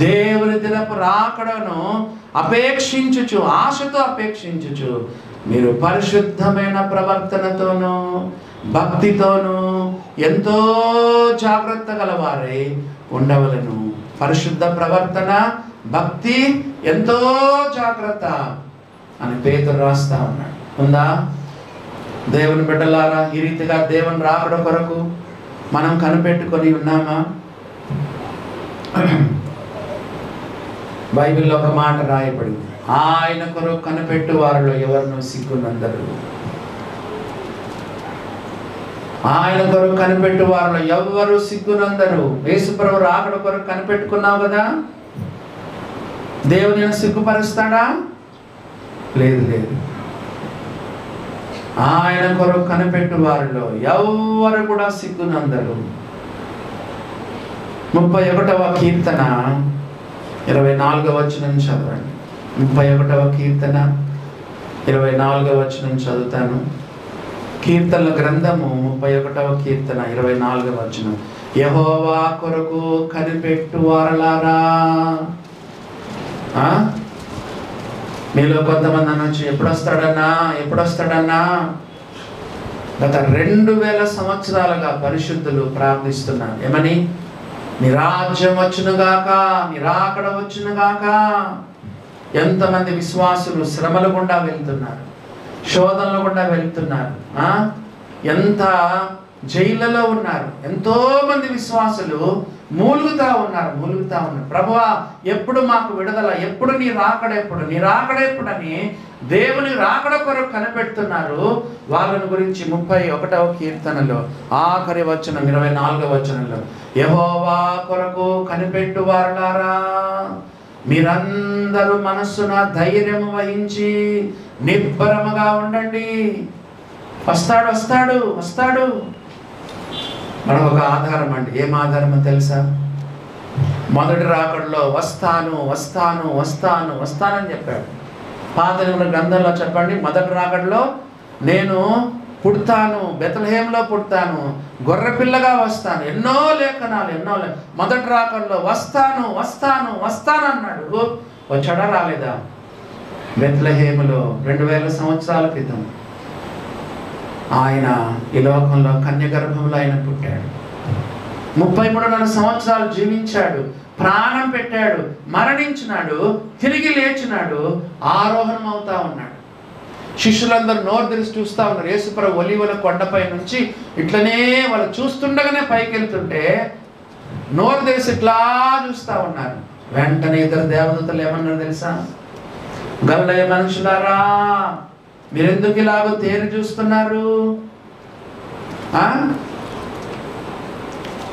దేవుని దినపు రాకడను అపేక్షించుచు, ఆశతో అపేక్షించుచు మీరు పరిశుద్ధమైన ప్రవర్తనతోనూ భక్తితోనూ ఎంతో జాగ్రత్త గలవారై ఉండవలెను. పరిశుద్ధ ప్రవర్తన, భక్తి, ఎంతో జాగ్రత్త అని పేతురు రాస్తా ఉన్నాడు. ఉందా? దేవుని బిడ్డలారా, ఈ రీతిగా దేవుని రాకడ కొరకు మనం కనిపెట్టుకొని ఉన్నామా? బైబిల్లో ఒక మాట రాయబడింది, ఆయన కొరకు కనిపెట్టు వారిలో ఎవరినో సిగ్గునందరు. ఆయన కొరకు కనిపెట్టు వారిలో ఎవరు సిగ్గునందరు. యేసుప్రభు రాకడ కొరకు కనిపెట్టుకున్నావు కదా, దేవుని సిగ్గుపరుస్తాడా? లేదు. ఆయన కొరకు కనిపెట్టు వారిలో ఎవరు కూడా సిగ్గునందరు. 31వ కీర్తన 24వ వచనం చదవండి. 31వ కీర్తన 24వ వచనం చదువుతాను. కీర్తనల గ్రంథము 31వ కీర్తన 24వ వచనం, యెహోవా కొరకు కనిపెట్టు వారలారా. మీలో కొంతమంది అనొచ్చు, ఎప్పుడొస్తాడన్నా? గత 2000 సంవత్సరాలుగా పరిశుద్ధులు ప్రార్థిస్తున్నారు. ఏమని? నీ రాజ్యం వచ్చునుగాక, నీ రాకడ వచ్చునుగాక. ఎంతమంది విశ్వాసులు శ్రమల గుండా వెళ్తున్నారు, శోధనల గుండా వెళ్తున్నారు, ఎంత జైళ్ళలో ఉన్నారు. ఎంతో మంది విశ్వాసులు మూలుగుతా ఉన్నారు. ప్రభువా ఎప్పుడు మాకు విడుదల, ఎప్పుడు నీ రాకడ ఎప్పుడని దేవుని రాకడ కొరకు కనిపెడుతున్నారు. వాళ్ళని గురించి 31వ కీర్తనలో ఆఖరి వచనం 24వ వచనంలో, యెహోవా కొరకు కనిపెట్టు వారలారా, మీరందరూ మనస్సున ధైర్యం వహించి నిబ్బరముగా ఉండండి. వస్తాడు. మనకు ఒక ఆధారం అండి. ఏం ఆధారమో తెలుసా? మొదటి రాకడలో వస్తానని చెప్పాడు. పాత నిబంధన గ్రంథంలో చెప్పండి, మొదటి రాకడలో నేను పుడతాను, బెత్లెహేంలో పుడతాను, గొర్రెపిల్లగా వస్తాను, ఎన్నో లేఖనాలు మొదటి రాకడలో వస్తాను వస్తాను వస్తాను అన్నాడు. వచ్చాడా రాలేదా? బెత్లెహేములో 2000 సంవత్సరాల క్రితం ఆయన ఈ లోకంలో కన్యగర్భంలో ఆయన పుట్టాడు. 33 సంవత్సరాలు జీవించాడు, ప్రాణం పెట్టాడు, మరణించినాడు, తిరిగి లేచినాడు, ఆరోహణం అవుతా ఉన్నాడు. శిష్యులందరూ నోరు తెరిచి చూస్తూ ఉన్నారు. యేసుప్రభు ఒలీవల కొండపై నుంచి ఇట్లనే వాళ్ళు చూస్తుండగానే పైకి వెళ్తుంటే నోరు తెరిచి ఇట్లా చూస్తూ ఉన్నారు. వెంటనే ఇద్దరు దేవదూతలు ఏమన్నారు తెలుసా? గలిలయ మనుషులారా, మీరెందుకు ఇలాగో తేరి చూస్తున్నారు?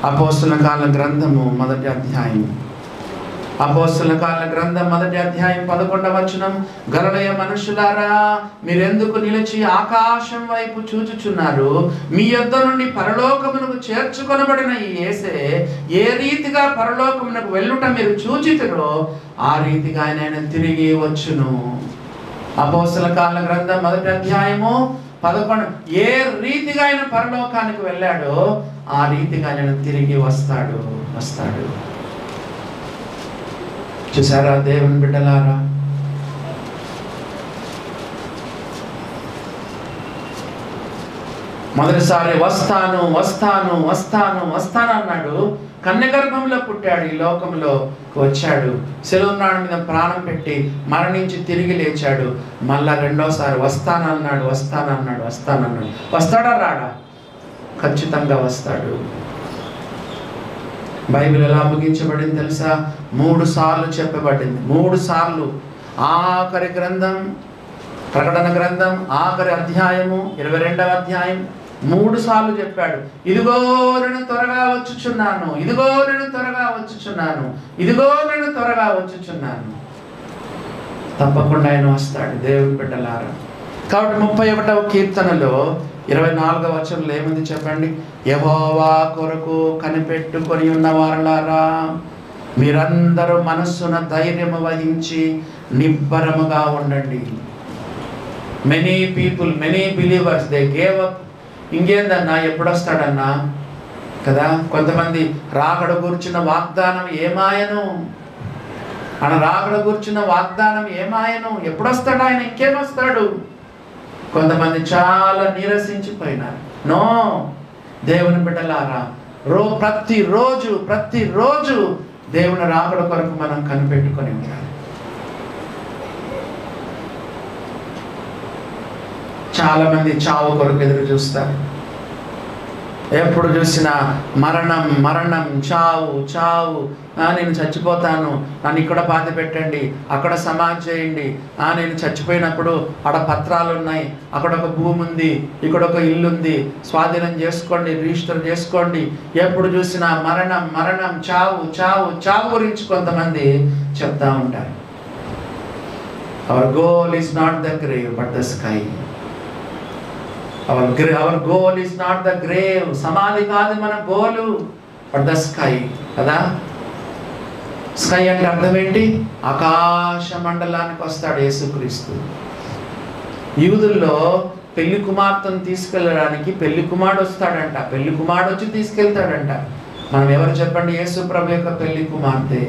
అపోస్తలుల కాల గ్రంథము మొదటి అధ్యాయం, అపోస్తలుల కాల గ్రంథం మొదటి అధ్యాయం 11వ వచనం. గలిలయ మనుషులారా, మీరెందుకు నిలిచి ఆకాశం వైపు చూచుచున్నారు? మీ యొద్ద నుండి పరలోకమునకు చేర్చుకొనబడిన ఈ యేసే ఏ రీతిగా పరలోకమునకు వెళ్ళుట మీరు చూచితిరో ఆ రీతిగా ఆయన తిరిగి వచ్చును. అపోస్తలుల కాల గ్రంథం మొదటి అధ్యాయము 11. ఏ రీతిగా ఆయన పరలోకానికి వెళ్ళాడో ఆ రీతిగా ఆయన తిరిగి వస్తాడు. చూసారా దేవుని బిడ్డలారా? మొదటిసారి వస్తాను వస్తాను వస్తాను వస్తాను అన్నాడు. కన్యగర్భంలో పుట్టాడు, ఈ లోకంలో వచ్చాడు, శిలువ మ్రాణం మీద ప్రాణం పెట్టి మరణించి తిరిగి లేచాడు. మళ్ళా రెండోసారి వస్తానన్నాడు. వస్తాడా రాడా? ఖచ్చితంగా వస్తాడు. బైబిల్ ఎలా ముగించబడింది తెలుసా? 3 సార్లు చెప్పబడింది. 3 సార్లు. ఆఖరి గ్రంథం, ప్రకటన గ్రంథం ఆఖరి అధ్యాయము 22వ అధ్యాయం 3 సార్లు చెప్పాడు. ఇదిగో నేను త్వరగా వచ్చుచున్నాను, ఇదిగో నేను త్వరగా వచ్చుచున్నాను, ఇదిగో నేను త్వరగా వచ్చుచున్నాను. తప్పకుండా ఆయన వస్తాడు దేవుని బిడ్డలారా. కాబట్టి 31వ కీర్తనలో 24వ వచనంలో ఏముంది చెప్పండి? యెహోవా కొరకు కనిపెట్టుకొని ఉన్న వారలారా, మీరందరూ మనస్సున ధైర్యము వహించి నిబ్బరముగా ఉండండి. Many people, many believers they gave up. ఇంకేందన్నా, ఎప్పుడొస్తాడన్నా కదా? కొంతమంది రాకడ కూర్చున్న వాగ్దానం ఏమాయను, రాకడ కూర్చున్న వాగ్దానం ఏమాయను, ఎప్పుడొస్తాడు ఆయన, ఇంకేమొస్తాడు? కొంతమంది చాలా నీరసించిపోయినారు. నో, దేవుని బిడ్డలారా, ప్రతిరోజు దేవుని రాకడ కొరకు మనం కనిపెట్టుకొని ఉండాలి. చాలా మంది చావు కొరకు ఎదురు చూస్తారు. ఎప్పుడు చూసినా మరణం మరణం, చావు చావు, నేను చచ్చిపోతాను, నన్ను ఇక్కడ పాతి పెట్టండి, అక్కడ సమాధి చేయండి, నేను చచ్చిపోయినప్పుడు అక్కడ పత్రాలు ఉన్నాయి, అక్కడ ఒక భూమి ఉంది, ఇక్కడ ఒక ఇల్లు ఉంది, స్వాధీనం చేసుకోండి, రిజిస్టర్ చేసుకోండి. ఎప్పుడు చూసినా మరణం మరణం, చావు చావు చావు గురించి కొంతమంది చెప్తా ఉంటారు. Hour goal is not the grave but the sky. Our goal is not the grave. సమాధి కాదు మన గోలు, బట్ ద స్కై కదా. స్కై అంటే అర్థం ఏంటి? ఆకాశ మండలానికి వస్తాడు యేసుక్రీస్తు. యూదుల్లో పెళ్లి కుమార్తెను తీసుకెళ్ళడానికి పెళ్లి కుమారుడు వస్తాడంట, పెళ్లి కుమారుడు వచ్చి తీసుకెళ్తాడంట. మనం ఎవరు చెప్పండి? యేసు ప్రభు యొక్క పెళ్లి కుమార్తె,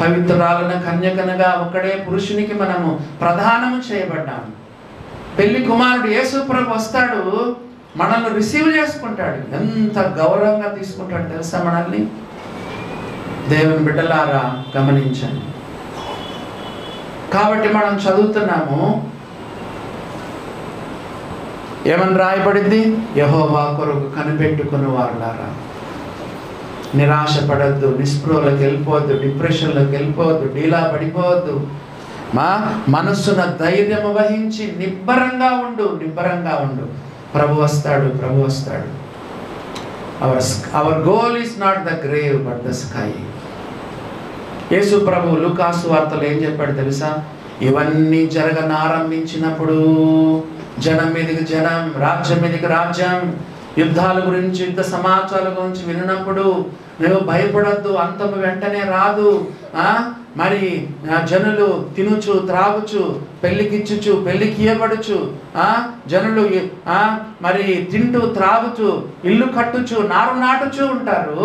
పవిత్రురాలైన కన్యకనగా ఒక్కడే పురుషునికి మనము ప్రధానము చేయబడ్డాము. పెళ్లి కుమారుడు యేసు ప్రభు వస్తాడు, మనల్ని రిసీవ్ చేసుకుంటాడు. ఎంత గౌరవంగా తీసుకుంటాడు తెలుసా మనల్ని? దేవుని బిడ్డలారా గమనించండి. కాబట్టి మనం చదువుతున్నాము, ఏమని రాయబడింది? యెహోవా కొరకు కనిపెట్టుకుని వారులారా, నిరాశ పడద్దు, నిస్పృహలోకి వెళ్ళిపోవద్దు, డిప్రెషన్లోకి వెళ్ళిపోవద్దు, డీలా పడిపోవద్దు. మా మనస్సున ధైర్యము వహించి నిబ్బరంగా ఉండు. ప్రభు వస్తాడు. Our goal is not the grave but the sky. Yesu ప్రభు లూకాసు వార్తలో ఏం చెప్పాడు తెలుసా? ఇవన్నీ జరగనారంభించినప్పుడు జనం మీదకి జనం, రాజ్యం మీదకి రాజ్యం, యుద్ధాల గురించి, యుద్ధ సమాచారాల గురించి విన్నప్పుడు నువ్వు భయపడద్దు, అంతము వెంటనే రాదు. మరి జనులు తినుచు త్రాగుచు పెళ్ళికిచ్చుచు పెళ్ళికి ఇవ్వబడుచు, జనులు మరి తింటూ త్రాగుచు ఇల్లు కట్టుచు నారు నాటుచు ఉంటారు.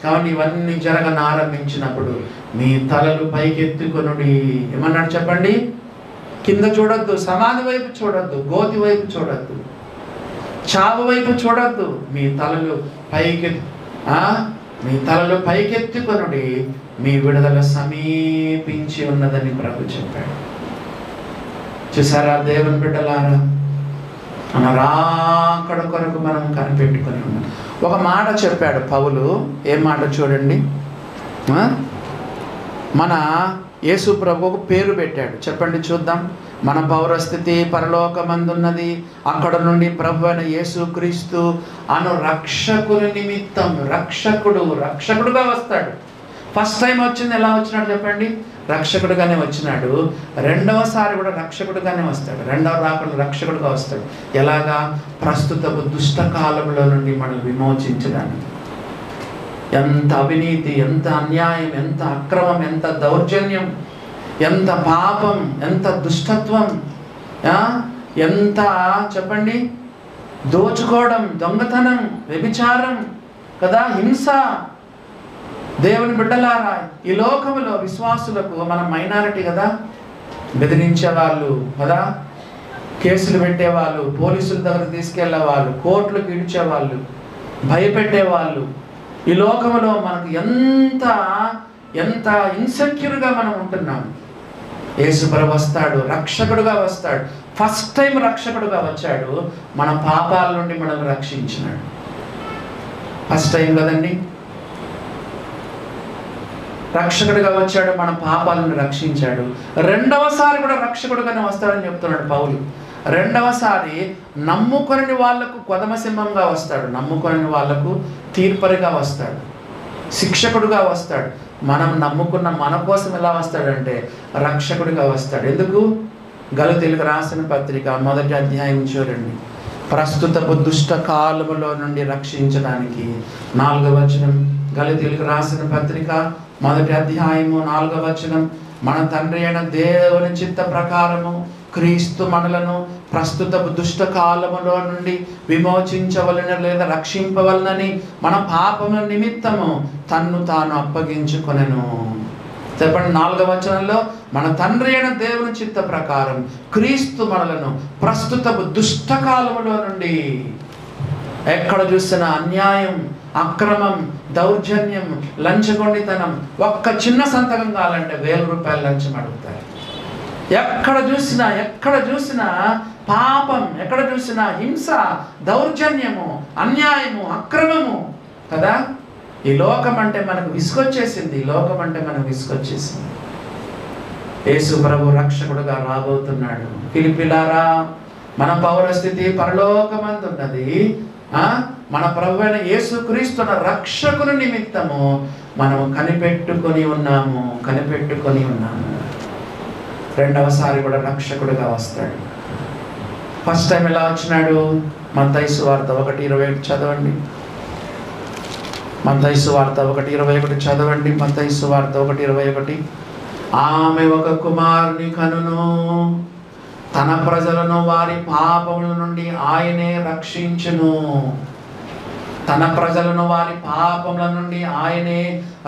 కాబట్టి ఇవన్నీ జరగనారంభించినప్పుడు మీ తలలు పైకెత్తుకొనుడి. ఏమన్నాడు చెప్పండి? కింద చూడొద్దు, సమాధి వైపు చూడొద్దు, గోతి వైపు చూడొద్దు, చావు వైపు చూడొద్దు. మీ తలలు పైకెత్తుకొనుడి, మీ విడుదల సమీపించి ఉన్నదని ప్రభు చెప్పాడు. చూసారా దేవుని బిడ్డలారా, మన రాకడ కొరకు మనం కనిపెట్టుకొని ఉన్నాం. ఒక మాట చెప్పాడు పౌలు. ఏం మాట చూడండి. మన యేసు ప్రభు ఒక పేరు పెట్టాడు. చెప్పండి చూద్దాం. మన పౌరస్థితి పరలోకమందున్నది, అక్కడ నుండి ప్రభు అయిన యేసుక్రీస్తు అను రక్షకుని నిమిత్తం రక్షకుడుగా వస్తాడు. ఫస్ట్ టైం వచ్చింది ఎలా వచ్చినాడు చెప్పండి? రక్షకుడుగానే వచ్చినాడు. రెండవసారి కూడా రక్షకుడుగానే వస్తాడు. రెండవ రాకడ రక్షకుడుగా వస్తాడు. ఎలాగా? ప్రస్తుతపు దుష్టకాలంలో నుండి మనం విమోచించడానికి. ఎంత అవినీతి, ఎంత అన్యాయం, ఎంత అక్రమం, ఎంత దౌర్జన్యం, ఎంత పాపం, ఎంత దుష్టత్వం, ఎంత చెప్పండి దోచుకోవడం, దొంగతనం, వ్యభిచారం కదా, హింస. దేవుని బిడ్డలారా, ఈ లోకములో విశ్వాసులకు మనం మైనారిటీ కదా. బెదిరించేవాళ్ళు కదా, కేసులు పెట్టేవాళ్ళు, పోలీసుల దగ్గర తీసుకెళ్లేవాళ్ళు, కోర్టులకు ఇడిచేవాళ్ళు, భయపెట్టేవాళ్ళు. ఈ లోకంలో మనకు ఎంత ఎంత ఇన్సెక్యూర్గా మనం ఉంటున్నాం. యేసుప్రభు వస్తాడు, రక్షకుడుగా వస్తాడు. ఫస్ట్ టైం రక్షకుడుగా వచ్చాడు, మన పాపాల నుండి మనల్ని రక్షించినాడు. ఫస్ట్ టైం కదండి రక్షకుడిగా వచ్చాడు, మన పాపాలను రక్షించాడు. రెండవసారి కూడా రక్షకుడుగానే వస్తాడని చెప్తున్నాడు పౌలు. రెండవసారి నమ్ముకొనిన వాళ్లకు కొదమసింహంగా వస్తాడు, నమ్ముకొనిన వాళ్లకు తీర్పరిగా వస్తాడు, శిక్షకుడుగా వస్తాడు. మనం నమ్ముకున్న మన కోసం ఎలా వస్తాడంటే రక్షకుడిగా వస్తాడు. ఎందుకు? గలతీయులకు రాసిన పత్రిక 1వ అధ్యాయం చూడండి. ప్రస్తుతపు దుష్ట కాలములో నుండి రక్షించడానికి 4వ వచనం. గలతీయులకు రాసిన పత్రిక 1వ అధ్యాయము 4వ వచనం. మన తండ్రి అయిన దేవుని చిత్త ప్రకారము క్రీస్తు మనలను ప్రస్తుతపు దుష్ట కాలములో నుండి విమోచించవలన లేదా రక్షింపవలనని మన పాపము నిమిత్తము తన్ను తాను అప్పగించుకొనెను. చెప్పండి 4వ వచనంలో, మన తండ్రి అయిన దేవుని చిత్త ప్రకారం క్రీస్తు మనలను ప్రస్తుతపు దుష్ట కాలములో నుండి. ఎక్కడ చూసినా అన్యాయం, అక్రమం, దౌర్జన్యం, లంచగొండితనం. ఒక్క చిన్న సంతకం కావాలంటే 1000 రూపాయలు లంచం అడుగుతారు. ఎక్కడ చూసినా పాపం, ఎక్కడ చూసినా హింస, దౌర్జన్యము, అన్యాయము, అక్రమము కదా. ఈ లోకం అంటే మనకు విసుగొచ్చేసింది. యేసు ప్రభు రక్షకుడుగా రాబోతున్నాడు. ఫిలిప్పీలారా, మన పౌరస్థితి పరలోకమందున్నది. మన ప్రభు అయిన యేసుక్రీస్తు రక్షకుని నిమిత్తము మనము కనిపెట్టుకొని ఉన్నాము. రెండవసారి కూడా రక్షకుడుగా వస్తాడు. ఫస్ట్ టైం ఎలా వచ్చినాడు? మత్తయి సువార్త 1:21 చదవండి. మత్తయి సువార్త 1:21 చదవండి. మత్తయి సువార్త 1:21. ఆమె ఒక కుమారుని కనును, తన ప్రజలను వారి పాపముల నుండి ఆయనే రక్షించును. తన ప్రజలను వారి పాపముల నుండి ఆయనే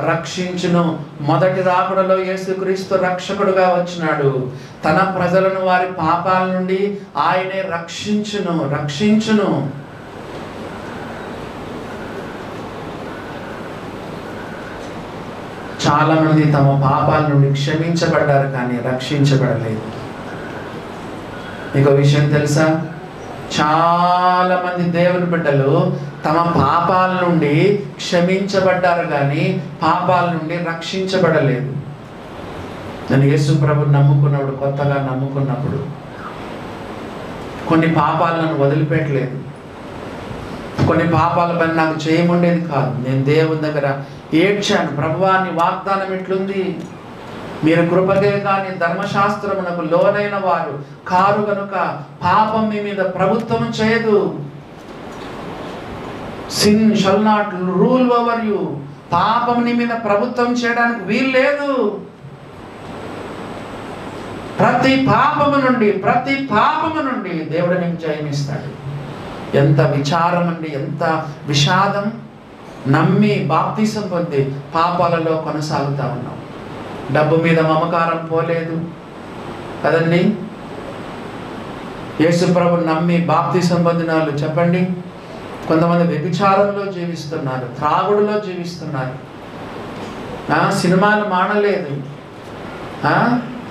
రక్షించును. మొదటి రాకడలో యేసుక్రీస్తు రక్షకుడుగా వచ్చినాడు. తన ప్రజలను వారి పాపాల నుండి ఆయనే రక్షించును. చాలా మంది తమ పాపాల నుండి క్షమించబడ్డారు, కానీ రక్షించబడలేదు. మీకు విషయం తెలుసా? చాలా మంది దేవుని బిడ్డలు తమ పాపాల నుండి క్షమించబడ్డారు, కానీ పాపాల నుండి రక్షించబడలేదు. నేను యేసు ప్రభుని నమ్ముకున్నప్పుడు, కొత్తగా నమ్ముకున్నప్పుడు కొన్ని పాపాలను వదిలిపెట్టలేదు. కొన్ని పాపాలపై నాకు చేయముండేది కాదు. నేను దేవుని దగ్గర ఏడ్చాను, ప్రభువా నీ వాగ్దానం ఎట్లుంది? మీరు కృపగే కానీ ధర్మశాస్త్రమునకు లోనైన వారు కారు గనుక పాపం మీ మీద ప్రభుత్వం చేయదు. Sin shall not rule over you. పాపం నీ మీద ప్రభుత్వం చేయడానికి వీలు లేదు. ప్రతి పాపము నుండి దేవుడు నీకు జయమిస్తాడు. ఎంత విచారం అండి, ఎంత విషాదం. నమ్మి బాప్తిసం పొంది పాపాలలో కొనసాగుతూ ఉన్నాం. డబ్బు మీద మమకారం పోలేదు కదండి. యేసు ప్రభువుని నమ్మి బాప్తిసం పొందిన వాళ్ళు చెప్పండి, కొంతమంది వ్యభిచారంలో జీవిస్తున్నారు, త్రాగుడులో జీవిస్తున్నారు, సినిమాలు మానలేదు,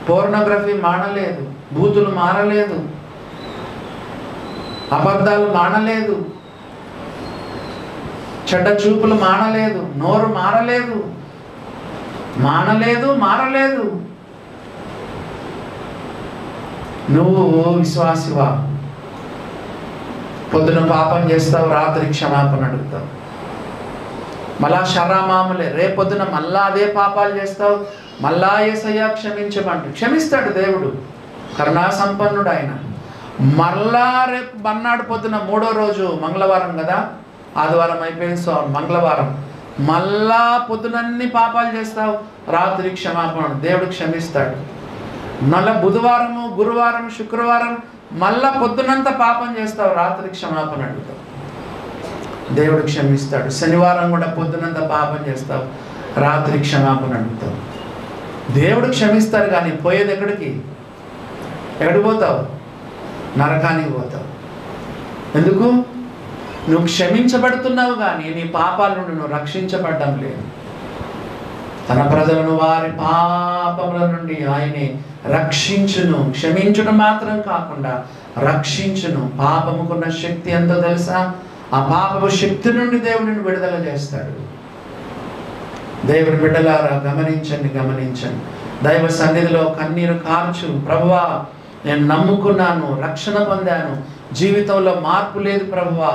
పోర్నోగ్రఫీ మానలేదు, బూతులు మానలేదు, అబద్ధాలు మానలేదు, చెడ్డ చూపులు మానలేదు, నోరు మారలేదు. నువ్వు విశ్వాసివా? పొద్దున పాపం చేస్తావు, రాత్రి క్షమాపణ అడుగుతావు, మళ్ళా షర్రామాములే. రేపొద్దున మళ్ళా అదే పాపాలు చేస్తావు, మళ్ళా యేసయ్య క్షమించమంటు. క్షమిస్తాడు దేవుడు, కరుణా సంపన్నుడు ఆయన. మళ్ళా రేపు మన్నాడు పొద్దున 3వ రోజు మంగళవారం కదా, ఆదివారం అయిపోయింది, సో మంగళవారం మళ్ళా పొద్దునన్ని పాపాలు చేస్తావు, రాత్రి క్షమాపణ, దేవుడు క్షమిస్తాడు. మళ్ళా బుధవారము, గురువారం, శుక్రవారం మళ్ళా పొద్దునంతా పాపం చేస్తావు, రాత్రి క్షమాపణ అడుగుతావు, దేవుడు క్షమిస్తాడు. శనివారం కూడా పొద్దునంతా పాపం చేస్తావు, రాత్రి క్షమాపణ అడుగుతావు, దేవుడు క్షమిస్తాడు. కానీ పోయేది ఎక్కడికి పోతావు? నరకానికి పోతావు. ఎందుకు? నువ్వు క్షమించబడుతున్నావు కానీ నీ పాపాల నుండి నువ్వు రక్షించబడ్డం లేదు. తన ప్రజలను వారి పాపముల నుండి ఆయనే రక్షించును. క్షమించడం మాత్రం కాకుండా రక్షించును. పాపముకున్న శక్తి ఎంతో తెలుసా? ఆ పాపపు శక్తి నుండి దేవుడిని విడుదల చేస్తాడు. దేవుని బిడ్డలారా గమనించండి. దైవ సన్నిధిలో కన్నీరు కార్చు. ప్రభువా, నేను నమ్ముకున్నాను, రక్షణ పొందాను, జీవితంలో మార్పు లేదు ప్రభువా,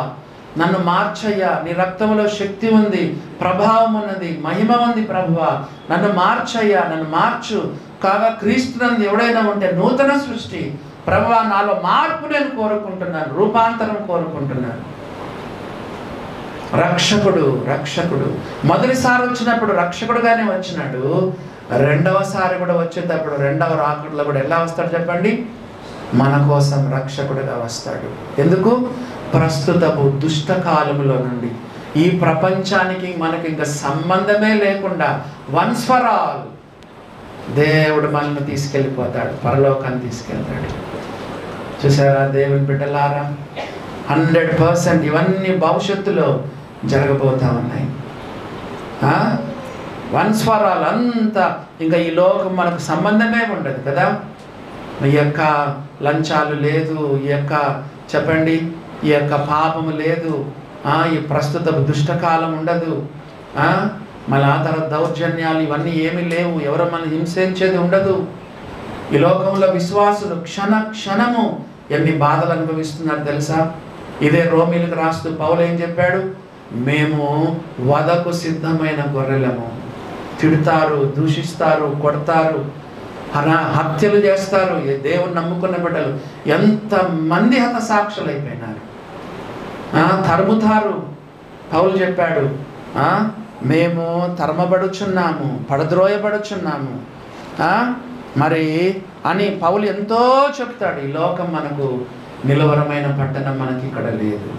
నన్ను మార్చయ్యా, నీ రక్తంలో శక్తి ఉంది, ప్రభావం ఉన్నది, మహిమ ఉంది ప్రభువా, నన్ను మార్చయ్యా, నన్ను మార్చు. కాగా క్రీస్తునందు ఎవడైనా ఉంటే నూతన సృష్టి. ప్రభువా, నాలో మార్పు నేను కోరుకుంటున్నాను, రూపాంతరం కోరుకుంటున్నాను. రక్షకుడు మొదటిసారి వచ్చినప్పుడు రక్షకుడుగానే వచ్చినాడు. రెండవసారి కూడా వచ్చేటప్పుడు, రెండవ రాకడలో కూడా ఎలా వస్తాడు చెప్పండి? మన కోసం రక్షకుడిగా వస్తాడు. ఎందుకు? ప్రస్తుతపు దుష్ట కాలములో నుండి ఈ ప్రపంచానికి మనకి ఇంకా సంబంధమే లేకుండా వన్స్ ఫర్ ఆల్ దేవుడు మనల్ని తీసుకెళ్ళిపోతాడు, పరలోకాన్ని తీసుకెళ్తాడు. చూసారా దేవుని బిడ్డలారా, 100% ఇవన్నీ భవిష్యత్తులో జరగబోతా ఉన్నాయి. వన్స్ ఫర్ ఆల్ అంతా ఇంకా ఈ లోకం మనకు సంబంధమే ఉండదు కదా. ఈ యొక్క లంచాలు లేదు, ఈ యొక్క చెప్పండి, ఈ యొక్క పాపము లేదు, ఈ ప్రస్తుత దుష్టకాలం ఉండదు, మళ్ళీ ఆ తర్వాత దౌర్జన్యాలు ఇవన్నీ ఏమీ లేవు, ఎవరో మనం హింసించేది ఉండదు. ఈ లోకంలో విశ్వాసులు క్షణము ఎన్ని బాధలు అనుభవిస్తున్నారు తెలుసా? ఇదే రోమీలకు రాస్తూ పౌలు ఏం చెప్పాడు? మేము వధకు సిద్ధమైన గొర్రెలము. తిడతారు, దూషిస్తారు, కొడతారు, హత్యలు చేస్తారు. దేవుని నమ్ముకున్న బిడ్డలు ఎంతమంది హతసాక్షులు అయిపోయినారు. తరుముతారు. పౌలు చెప్పాడు, మేము తరమబడుచున్నాము, పడద్రోయబడుచున్నాము మరి అని పౌలు ఎంతో చెప్తాడు. ఈ లోకం మనకు నిలవరమైన పట్టణం మనకి ఇక్కడ లేదు.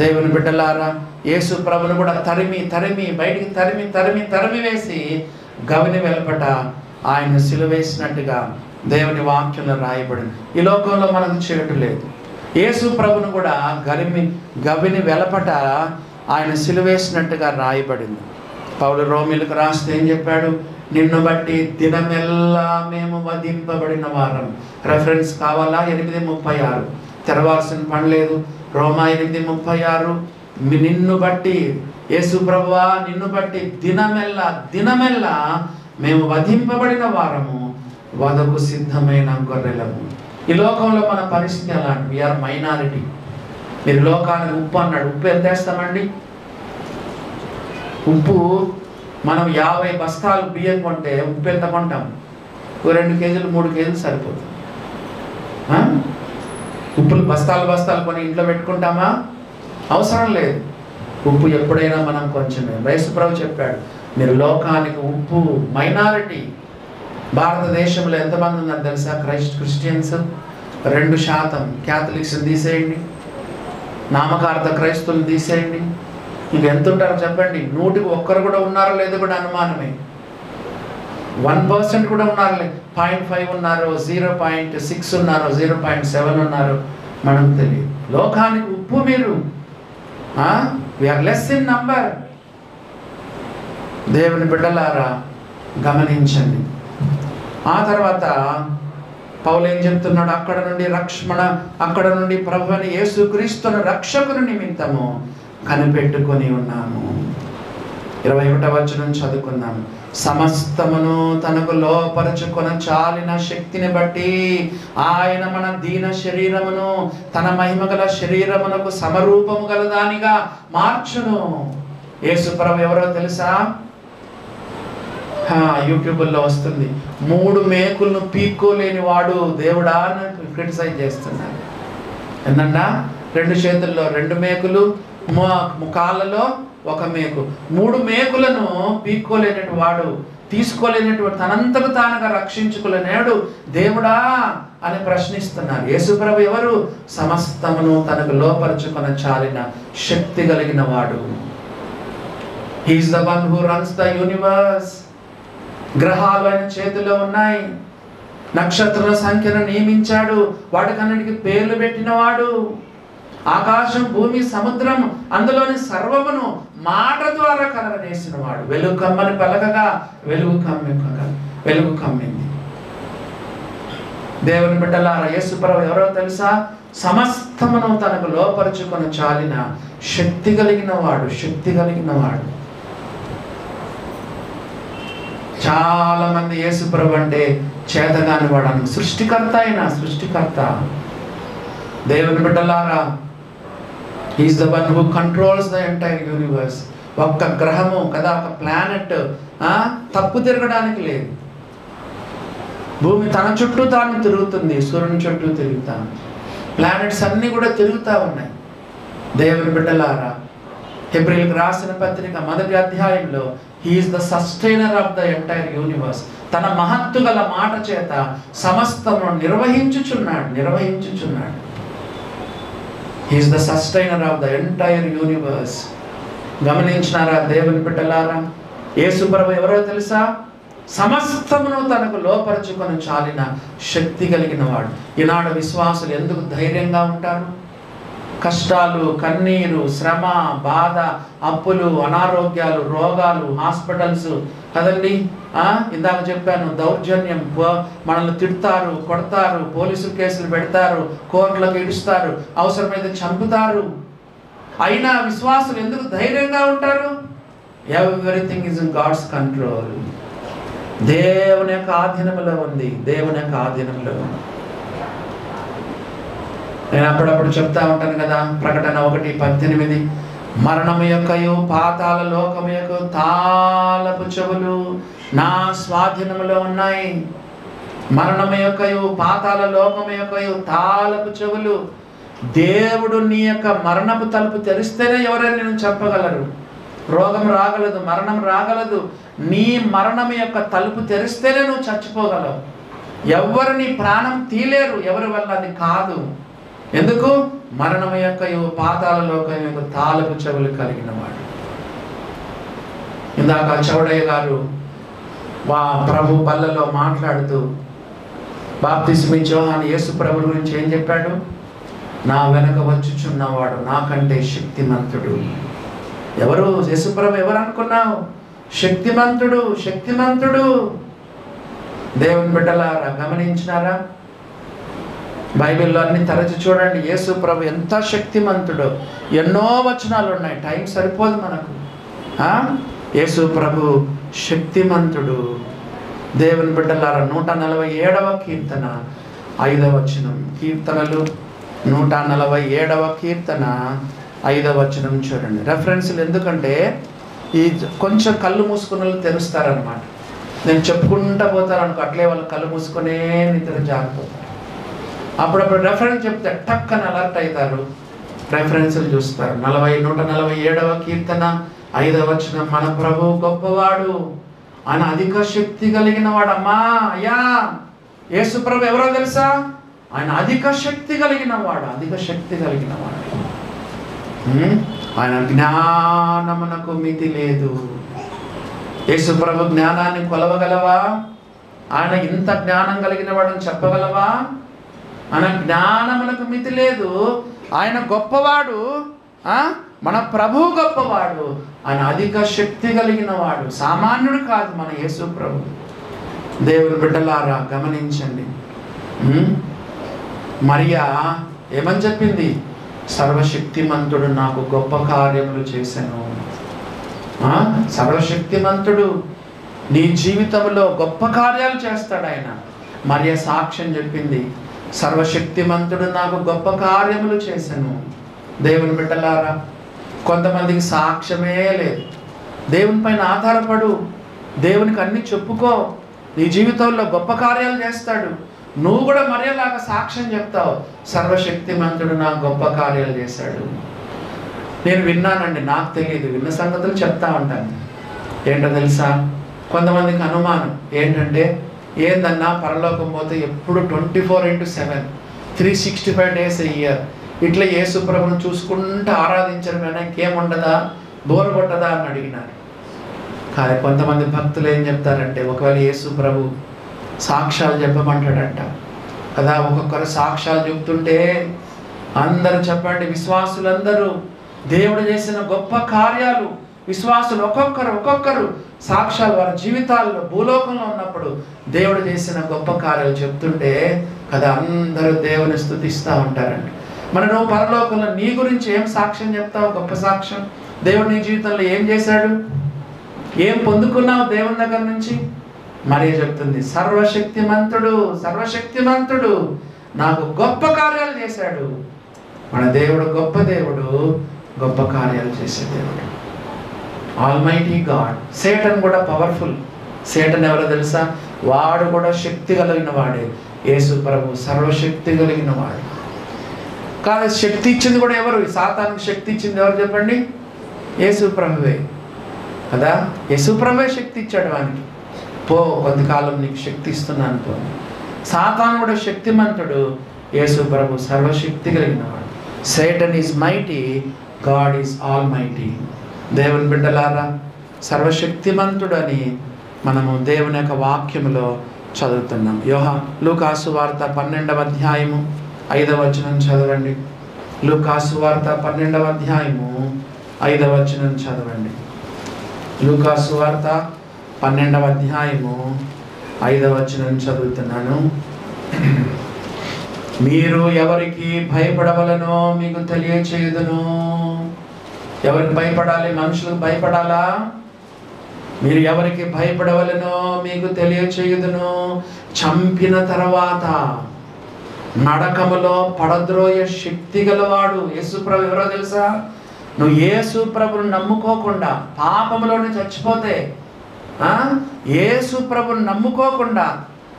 దేవుని బిడ్డలారా, యేసు ప్రభును కూడా బయటికి తరిమి వేసి గవిని వెలపట ఆయన సిలువేసినట్టుగా దేవుని వాక్యంలో రాయబడింది. ఈ లోకంలో మనకు చేయటం లేదు. యేసు ప్రభును కూడా గవిని వెలపట ఆయన సిలువేసినట్టుగా రాయబడింది. పౌలు రోమీలకు రాస్తే ఏం చెప్పాడు? నిన్ను బట్టి దినమెల్లా మేము వధింపబడిన వారం. రెఫరెన్స్ కావాలా? 8:36 తెరవాల్సిన పని లేదు. రోమా 8:36. నిన్ను బట్టి యేసు ప్రభువా, నిన్ను బట్టి దినమెల్లా మేము వధింపబడిన వారము, వధకు సిద్ధమైన గొర్రెలము. ఈ లోకంలో మన పరిస్థితి అలాంటి. We are minority. మీరు లోకానికి ఉప్పు అన్నాడు. ఉప్పు ఎంత వేస్తామండి? ఉప్పు మనం 50 బస్తాలు బియ్యం కొంటే ఉప్పు ఎంత కొంటాం? 2 కేజీలు 3 కేజీలు సరిపోతుంది. ఉప్పులు బస్తాలు కొని ఇంట్లో పెట్టుకుంటామా? అవసరం లేదు. ఉప్పు ఎప్పుడైనా మనం కొంచెమే. యేసుప్రభు చెప్పాడు, మీరు లోకానికి ఉప్పు. మైనారిటీ భారతదేశంలో ఎంతమంది ఉందని తెలుసా? క్రిస్టియన్స్ 2%. క్యాథలిక్స్ని తీసేయండి, నామకార్థ క్రైస్తవులు తీసేయండి, ఇంక ఎంత ఉంటారో చెప్పండి. 100కి 1 కూడా ఉన్నారో లేదో కూడా అనుమానమే. 1% కూడా ఉన్నారు, 0.5 ఉన్నారు, 0.6 ఉన్నారు, 0.7 ఉన్నారు, మనకు తెలియదు. లోకానికి ఉప్పు మీరు. We are less in number. దేవుని బిడ్డలారా గమనించండి. ఆ తర్వాత పౌలు ఏం చెప్తున్నాడు? అక్కడ నుండి ప్రభువైన యేసుక్రీస్తును రక్షకుని నిమిత్తము కనిపెట్టుకొని ఉన్నాము. 21వ వచనం చదువుకుందాము. సమస్తమును తనకు లోపరచుకొన చాలిన శక్తిని బట్టి ఆయన మన దీన శరీరమును తన మహిమగల శరీరమునకు సమరూపము గల దానిగా మార్చును. యేసు ప్రభు ఎవరో తెలుసా? యూట్యూబ్లో వస్తుంది. 3 మేకులను పీక్కోలేని వాడు దేవుడా అని క్రిటిసైజ్ చేస్తున్నారు. ఏంటన్నా? 2 చేతుల్లో 2 మేకులు, కాళ్ళలో 1 మేకు, 3 మేకులను పీక్కోలేనటువంటి వాడు, తీసుకోలేనటువంటి తనంతకు తానుగా రక్షించుకోలేనాడు దేవుడా అని ప్రశ్నిస్తున్నారు. యేసుప్రభు ఎవరు? సమస్తమును తనకు లోపరుచుకొన చాలిన శక్తి కలిగిన వాడు. He is the one who runs the universe. గ్రహాలు ఆయన చేతిలో ఉన్నాయి. నక్షత్రాల సంఖ్యను నియమించాడు. వాటికన్నిటికి పేర్లు పెట్టినవాడు. ఆకాశం, భూమి, సముద్రం, అందులోని సర్వమును మాట ద్వారా కలగనేసిన వాడు. వెలుగు కమ్మని పలకగా వెలుగు కమ్మింది. దేవుని బిడ్డలారా, యేసుప్రభు ఎవరో తెలుసా? సమస్తమును తనకు లోపరుచుకొని చాలిన శక్తి కలిగిన వాడు. చాలా మంది యేసుప్రభు అంటే చేతగాని వాడు. సృష్టికర్త. దేవుని బిడ్డలారా, he is the one who controls the entire universe. ఒక్క గ్రహము కదా, ఒక ప్లానెట్ తప్పు తిరగడానికి లేదు. భూమి తన చుట్టూ తాను తిరుగుతుంది, సూర్యుని చుట్టూ తిరుగుతాను. ప్లానెట్స్ అన్నీ కూడా తిరుగుతూ ఉన్నాయి. దేవుని బిడ్డలారా, హెబ్రీయులకు రాసిన పత్రిక 1వ అధ్యాయంలో he is the sustainer of the entire universe. తన మహత్తు గల మాట చేత సమస్తమును నిర్వహించుచున్నాడు. He is the sustainer of the entire universe. గమనించినారా దేవుని బిడ్డలారా? యేసుప్రభు ఎవరో తెలుసా? సమస్తమును తనకు లోపరుచుకొని చాలిన శక్తి కలిగిన వాడు. ఈనాడు విశ్వాసులు ఎందుకు ధైర్యంగా ఉంటారు? కష్టాలు, కన్నీరు, శ్రమ, బాధ, అప్పులు, అనారోగ్యాలు, రోగాలు, హాస్పిటల్స్ కదండి. ఇందాక చెప్పాను, దౌర్జన్యం, మనల్ని తిడతారు, కొడతారు, పోలీసు కేసులు పెడతారు, కోర్టులకు ఇడుస్తారు, అవసరమైతే చంపుతారు. అయినా విశ్వాసులు ఎందుకు ధైర్యంగా ఉంటారు? Everything is in God's control. దేవుని యొక్క ఆధీనంలో ఉంది. నేను అప్పుడప్పుడు చెప్తా ఉంటాను కదా, ప్రకటన 1:18, మరణము యొక్కయు పాతాళ లోకము యొక్క తాళపు చెవులు నా స్వాధీనములో ఉన్నాయి. మరణము యొక్కయు పాతాళ లోకము యొక్కయు తాళపు చెవులు. దేవుడు నీ యొక్క మరణపు తలుపు తెరిస్తేనే ఎవరైనా నేను చెప్పగలరు. రోగం రాగలదు, మరణం రాగలదు. నీ మరణం యొక్క తలుపు తెరిస్తేనే నువ్వు చచ్చిపోగలవు. ఎవరు నీ ప్రాణం తీలేరు, ఎవరి వల్ల అది కాదు. ఎందుకు? మరణం యొక్క పాతాళ లోకం యొక్క తాళపు చెవులు కలిగిన వాడు. ఇందాక చౌడయ్య గారు ప్రభు బల్లలో మాట్లాడుతూ బాప్తిస్మిచ్చే యోహాను యేసు ప్రభు గురించి ఏం చెప్పాడు? నా వెనక వచ్చుచున్నవాడు నాకంటే శక్తిమంతుడు. ఎవరు? యేసు ప్రభు ఎవరు అనుకున్నావు? శక్తిమంతుడు. దేవుని బిడ్డలారా, గమనించినారా? బైబిల్లో అన్ని తరచి చూడండి. యేసు ప్రభు ఎంత శక్తిమంతుడో. ఎన్నో వచనాలు ఉన్నాయి, టైం సరిపోదు మనకు. యేసు ప్రభు శక్తిమంతుడు. దేవుని బిడ్డలారా, 147వ కీర్తన 5వ వచనం. కీర్తనలు 147వ కీర్తన 5వ వచనం చూడండి. రెఫరెన్స్లు ఎందుకంటే ఈ కొంచెం కళ్ళు మూసుకున్న తెరుస్తారనమాట. నేను చెప్పుకుంటా పోతాను అనుకో, అట్లే వాళ్ళు కళ్ళు మూసుకునే నిద్ర జారిపోతారు. అప్పుడప్పుడు రెఫరెన్స్ చెప్తే టక్కని అలర్ట్ అవుతారు. రెఫరెన్సులు చూస్తారు. 147వ కీర్తన 5వ వచనం, మన ప్రభు గొప్పవాడు, ఆయన అధిక శక్తి కలిగిన వాడు. అమ్మా అయ్యా, యేసు ప్రభు ఎవరో తెలుసా? ఆయన అధిక శక్తి కలిగిన వాడు, అధిక శక్తి కలిగిన వాడు. ఆయన జ్ఞానమునకు మితి లేదు. యేసు ప్రభు జ్ఞానాన్ని కొలవగలవా? ఆయన ఇంత జ్ఞానం కలిగిన వాడని చెప్పగలవా? ఆయన జ్ఞానమునకు మితి లేదు. ఆయన గొప్పవాడు, మన ప్రభు గొప్పవాడు, ఆయన అధిక శక్తి కలిగిన వాడు, సామాన్యుడు కాదు మన యేసు ప్రభు. దేవుని బిడ్డలారా గమనించండి. మరియా ఏమని చెప్పింది? సర్వశక్తిమంతుడు నాకు గొప్ప కార్యములు చేశాను. సర్వశక్తిమంతుడు నీ జీవితంలో గొప్ప కార్యాలు చేస్తాడు ఆయన. మరియా సాక్ష్యం చెప్పింది, సర్వశక్తిమంతుడు నాకు గొప్ప కార్యములు చేశాను. దేవుని బిడ్డలారా, కొంతమందికి సాక్ష్యమే లేదు. దేవుని పైన ఆధారపడు, దేవునికి అన్ని చెప్పుకో, నీ జీవితంలో గొప్ప కార్యాలు చేస్తాడు. నువ్వు కూడా మరియలాగా సాక్ష్యం చెప్తావు, సర్వశక్తిమంతుడు నాకు గొప్ప కార్యాలు చేశాడు. నేను విన్నానండి, నాకు తెలియదు, విన్న సంగతులు చెప్తా ఉంటాను. ఏంటో తెలుసా? కొంతమందికి అనుమానం ఏంటంటే, ఏందన్నా పరలోకం పోతే ఎప్పుడు 24/7 365 days a year ఇట్లా యేసు ప్రభువును చూసుకుంటూ ఆరాధించడం అయినా ఇంకేముండదా, బోర్ కొట్టదా అని అడిగినారు. కానీ కొంతమంది భక్తులు ఏం చెప్తారంటే, ఒకవేళ యేసు ప్రభు సాక్ష్యాలు చెప్పమంటాడంట కదా, ఒక్కొక్కరు సాక్ష్యాలు చెప్తుంటే అందరూ చెప్పండి, విశ్వాసులందరూ దేవుడు చేసిన గొప్ప కార్యాలు, విశ్వాసులు ఒక్కొక్కరు సాక్ష్యాలు వారి జీవితాల్లో భూలోకంలో ఉన్నప్పుడు దేవుడు చేసిన గొప్ప కార్యాలు చెప్తుంటే కదా అందరూ దేవుని స్తుతిస్తూ ఉంటారండి. మరి నువ్వు పరలోకంలో నీ గురించి ఏం సాక్ష్యం చెప్తావు? గొప్ప సాక్ష్యం. దేవుడు నీ జీవితంలో ఏం చేశాడు, ఏం పొందుకున్నావు దేవుని దగ్గర నుంచి? మరి చెప్తుంది, సర్వశక్తిమంతుడు నాకు గొప్ప కార్యాలు చేశాడు. మన దేవుడు గొప్ప దేవుడు, గొప్ప కార్యాలు చేసే దేవుడు, ఆల్మైటీ గాడ్. సేటన్ కూడా పవర్ఫుల్. సేటన్ ఎవరో తెలుసా? వాడు కూడా శక్తి కలిగిన వాడే. యేసు ప్రభు సర్వశక్తి కలిగిన వాడు కాదు. శక్తి ఇచ్చింది కూడా ఎవరు? సాతానికి శక్తి ఇచ్చింది ఎవరు చెప్పండి? యేసు ప్రభువే కదా. యేసు ప్రభువే శక్తి ఇచ్చాడు వానికి. పో, కొంతకాలం నీకు శక్తి ఇస్తున్నాను పో. సాతాను కూడా శక్తిమంతుడు, యేసు ప్రభు సర్వశక్తి కలిగిన వాడు. Satan is mighty, God is all mighty. దేవుని బిడ్డలారా, సర్వశక్తిమంతుడు అని మనము దేవుని యొక్క వాక్యములో చదువుతున్నాం. లూకాసు వార్త 12వ అధ్యాయము 5వ వచనం చదవండి. లూకాసు వార్త 12వ అధ్యాయము 5వ వచనం చదవండి. లూకాసు వార్త 12వ అధ్యాయము 5వ వచనం చదువుతున్నాను. మీరు ఎవరికి భయపడవలనో మీకు తెలియచేయుదును. ఎవరికి భయపడాలి? మనుషులకు భయపడాలా? మీరు ఎవరికి భయపడవలనో మీకు తెలియచేయుదును. చంపిన తర్వాత నరకములో పడద్రోయ శక్తి గలవాడు. యేసుప్రభు ఎవరో తెలుసా? నువ్వు యేసుప్రభుని నమ్ముకోకుండా పాపములోనే చచ్చిపోతే, యేసుప్రభుని నమ్ముకోకుండా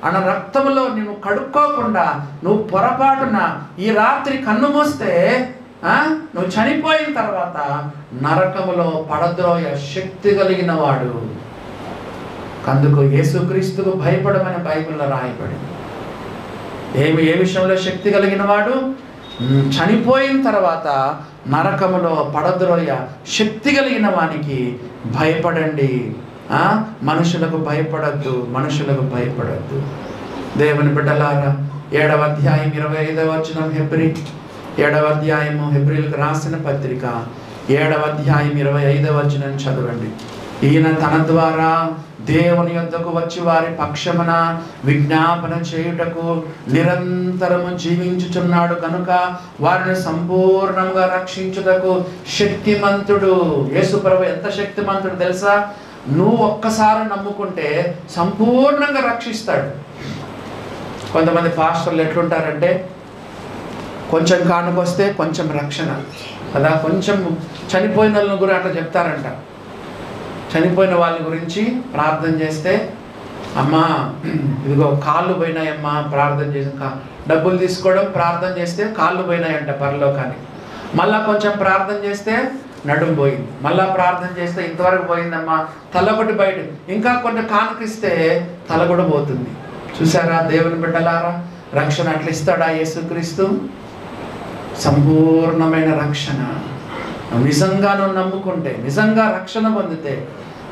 అన్న రక్తములో నువ్వు కడుక్కోకుండా నువ్వు పొరపాటున ఈ రాత్రి కన్ను మూస్తే నువ్వు చనిపోయిన తర్వాత నరకములో పడద్రోయ శక్తి కలిగిన వాడు. అందుకు యేసుక్రీస్తుకు భయపడమని బైబిల్లో రాయబడింది. ఏ విషయంలో శక్తి కలిగిన వాడు? చనిపోయిన తర్వాత నరకములో పడద్రోయ శక్తి కలిగిన వానికి భయపడండి. మనుషులకు భయపడద్దు, మనుషులకు భయపడద్దు. దేవుని బిడ్డలారా, 7వ అధ్యాయం 25వ వచనం, 7వ అధ్యాయము హెబ్రీయులకు రాసిన పత్రిక 7వ అధ్యాయం 25వ వచనం చదవండి. ఈయన తన ద్వారా దేవుని యొద్దకు వచ్చి వారి పక్షమున విజ్ఞాపన చేయుటకు నిరంతరము జీవించుచున్నాడు కనుక వారిని సంపూర్ణంగా రక్షించుటకు శక్తిమంతుడు. యేసుప్రభు ఎంత శక్తిమంతుడు తెలుసా? నువ్వు ఒక్కసారి నమ్ముకుంటే సంపూర్ణంగా రక్షిస్తాడు. కొంతమంది పాస్టర్లు ఎట్లుంటారంటే, కొంచెం కానుకొస్తే కొంచెం రక్షణ కదా, కొంచెం చనిపోయిన వాళ్ళని కూడా అట్లా చెప్తారంట. చనిపోయిన వాళ్ళ గురించి ప్రార్థన చేస్తే, అమ్మా ఇదిగో కాళ్ళు పోయినాయమ్మా ప్రార్థన చేసి, డబ్బులు తీసుకోవడం ప్రార్థన చేస్తే కాళ్ళు పోయినాయంట పరలోకానికి. మళ్ళా కొంచెం ప్రార్థన చేస్తే నడుము పోయింది, మళ్ళా ప్రార్థన చేస్తే ఇంతవరకు పోయిందమ్మా, తల ఒకటి బయట, ఇంకా కొంచెం కానుకిస్తే తల కూడా పోతుంది. చూసారా దేవుని బిడ్డలారా, రక్షణ అట్లా ఇస్తాడా యేసుక్రీస్తు? సంపూర్ణమైన రక్షణ. నిజంగా నువ్వు నమ్ముకుంటే, నిజంగా రక్షణ పొందితే,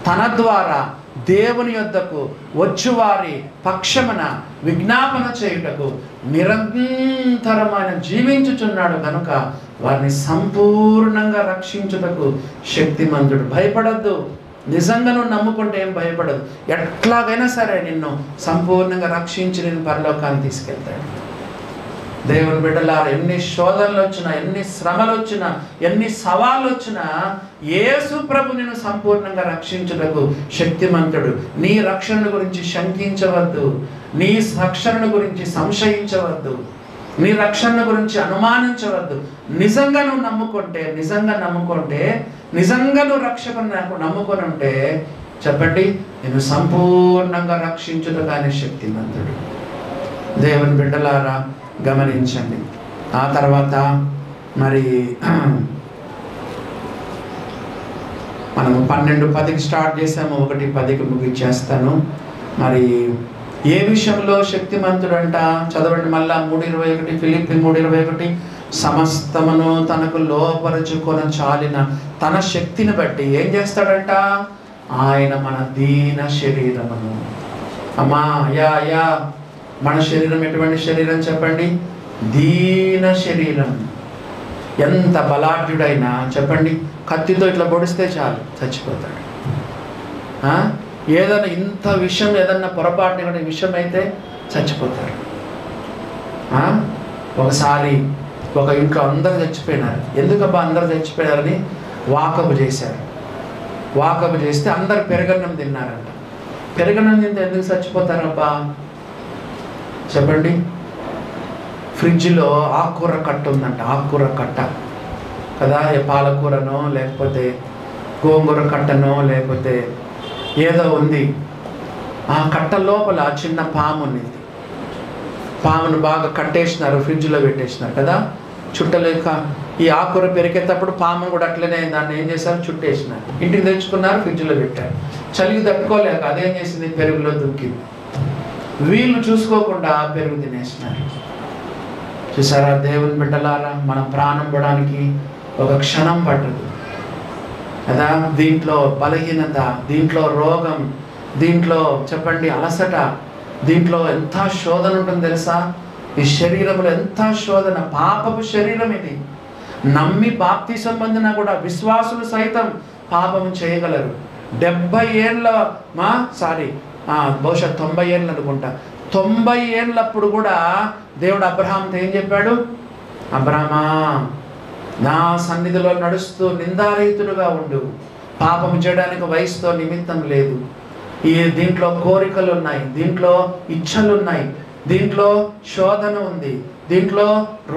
తన ద్వారా దేవుని యొద్దకు వచ్చువారి పక్షమున విజ్ఞాపన చేయుటకు నిరంతరమైన జీవించుచున్నాడు కనుక వారిని సంపూర్ణంగా రక్షించుటకు శక్తిమంతుడు. భయపడద్దు. నిజంగా నువ్వు నమ్ముకుంటే ఏం భయపడదు. ఎట్లాగైనా సరే నిన్ను సంపూర్ణంగా రక్షించి నేను పరలోకాన్ని తీసుకెళ్తాడు. దేవుని బిడ్డలారా, ఎన్ని శోధనలు వచ్చినా, ఎన్ని శ్రమలు వచ్చినా, ఎన్ని సవాళ్ళు వచ్చినా యేసు ప్రభు నిన్ను సంపూర్ణంగా రక్షించుటకు శక్తిమంతుడు. నీ రక్షణ గురించి శంకించవద్దు, నీ రక్షణ గురించి సంశయించవద్దు, నీ రక్షణ గురించి అనుమానించవద్దు. నిజంగా నువ్వు నమ్ముకుంటే, నిజంగా నువ్వు రక్షకుని నమ్ముకొని ఉంటే చెప్పండి, నేను సంపూర్ణంగా రక్షించుటకు ఆయన శక్తిమంతుడు. దేవుని బిడ్డలారా గమనించండి. ఆ తర్వాత మరి మనము 12:10కి స్టార్ట్ చేసాము, 1:10కి ముగించేస్తాను. మరి ఏ విషయంలో శక్తిమంతుడంట చదవండి మళ్ళా 3:21, ఫిలిప్పీ 3:21. సమస్తమును తనకు లోపరుచుకొన చాలిన తన శక్తిని బట్టి ఏం చేస్తాడంట? ఆయన మన దీన శరీరమును. అమ్మా యా మన శరీరం ఎటువంటి శరీరం చెప్పండి? దీన శరీరం. ఎంత బలాఢ్యుడైనా చెప్పండి, కత్తితో ఇట్లా పొడిస్తే చాలు చచ్చిపోతాడు. ఏదైనా ఇంత విషయం, ఏదన్నా పొరపాటున విషయం అయితే చచ్చిపోతాడు. ఒకసారి ఒక ఇంట్లో అందరూ చచ్చిపోయినారు. ఎందుకబ్బా అందరూ చచ్చిపోయారని వాకబు చేశారు. వాకబు చేస్తే అందరు పెరగన్నం తిన్నారంట. పెరగన్నం తింటే ఎందుకు చచ్చిపోతారబ్బా చెప్పండి? ఫ్రిడ్జ్లో ఆకుకూర కట్ట ఉందంట, ఆకుకూర కట్ట కదా, పాలకూరనో లేకపోతే గోంగూర కట్టనో లేకపోతే ఏదో ఉంది. ఆ కట్ట లోపల చిన్న పాము ఉన్నది. పామును బాగా కట్టేసినారు, ఫ్రిడ్జ్లో పెట్టేసినారు కదా. చుట్టలేక ఈ ఆకుకూర పెరిగేటప్పుడు పాము కూడా అట్లనే దాన్ని ఏం చేశారు, చుట్టేసినారు. ఇంటికి తెచ్చుకున్నారు, ఫ్రిడ్జ్లో పెట్టారు. చలికి తట్టుకోలేక అదేం చేసింది, పెరుగులో దుక్కింది. వీళ్ళు చూసుకోకుండా పెరుగు తినేసినారు. చూసారా దేవుని బిడ్డలారా, మనం ప్రాణం పోవడానికి ఒక క్షణం పట్టదు కదా. దీంట్లో బలహీనత, దీంట్లో రోగం, దీంట్లో చెప్పండి అలసట, దీంట్లో ఎంత శోధన ఉంటుంది తెలుసా? ఈ శరీరంలో ఎంత శోధన. పాపపు శరీరం ఇది. నమ్మి బాప్తిసం పొందినా కూడా విశ్వాసులు సైతం పాపము చేయగలరు. 70 ఏళ్ళ బహుశా 90 ఏళ్ళు అనుకుంటా, 90 ఏళ్ళప్పుడు కూడా దేవుడు అబ్రహాంతో ఏం చెప్పాడు? అబ్రహమా, నా సన్నిధిలో నడుస్తూ నిందారహితుడుగా ఉండు. పాపం చేయడానికి వయసుతో నిమిత్తం లేదు. దీంట్లో కోరికలు ఉన్నాయి, దీంట్లో ఇచ్చలు ఉన్నాయి, దీంట్లో శోధన ఉంది, దీంట్లో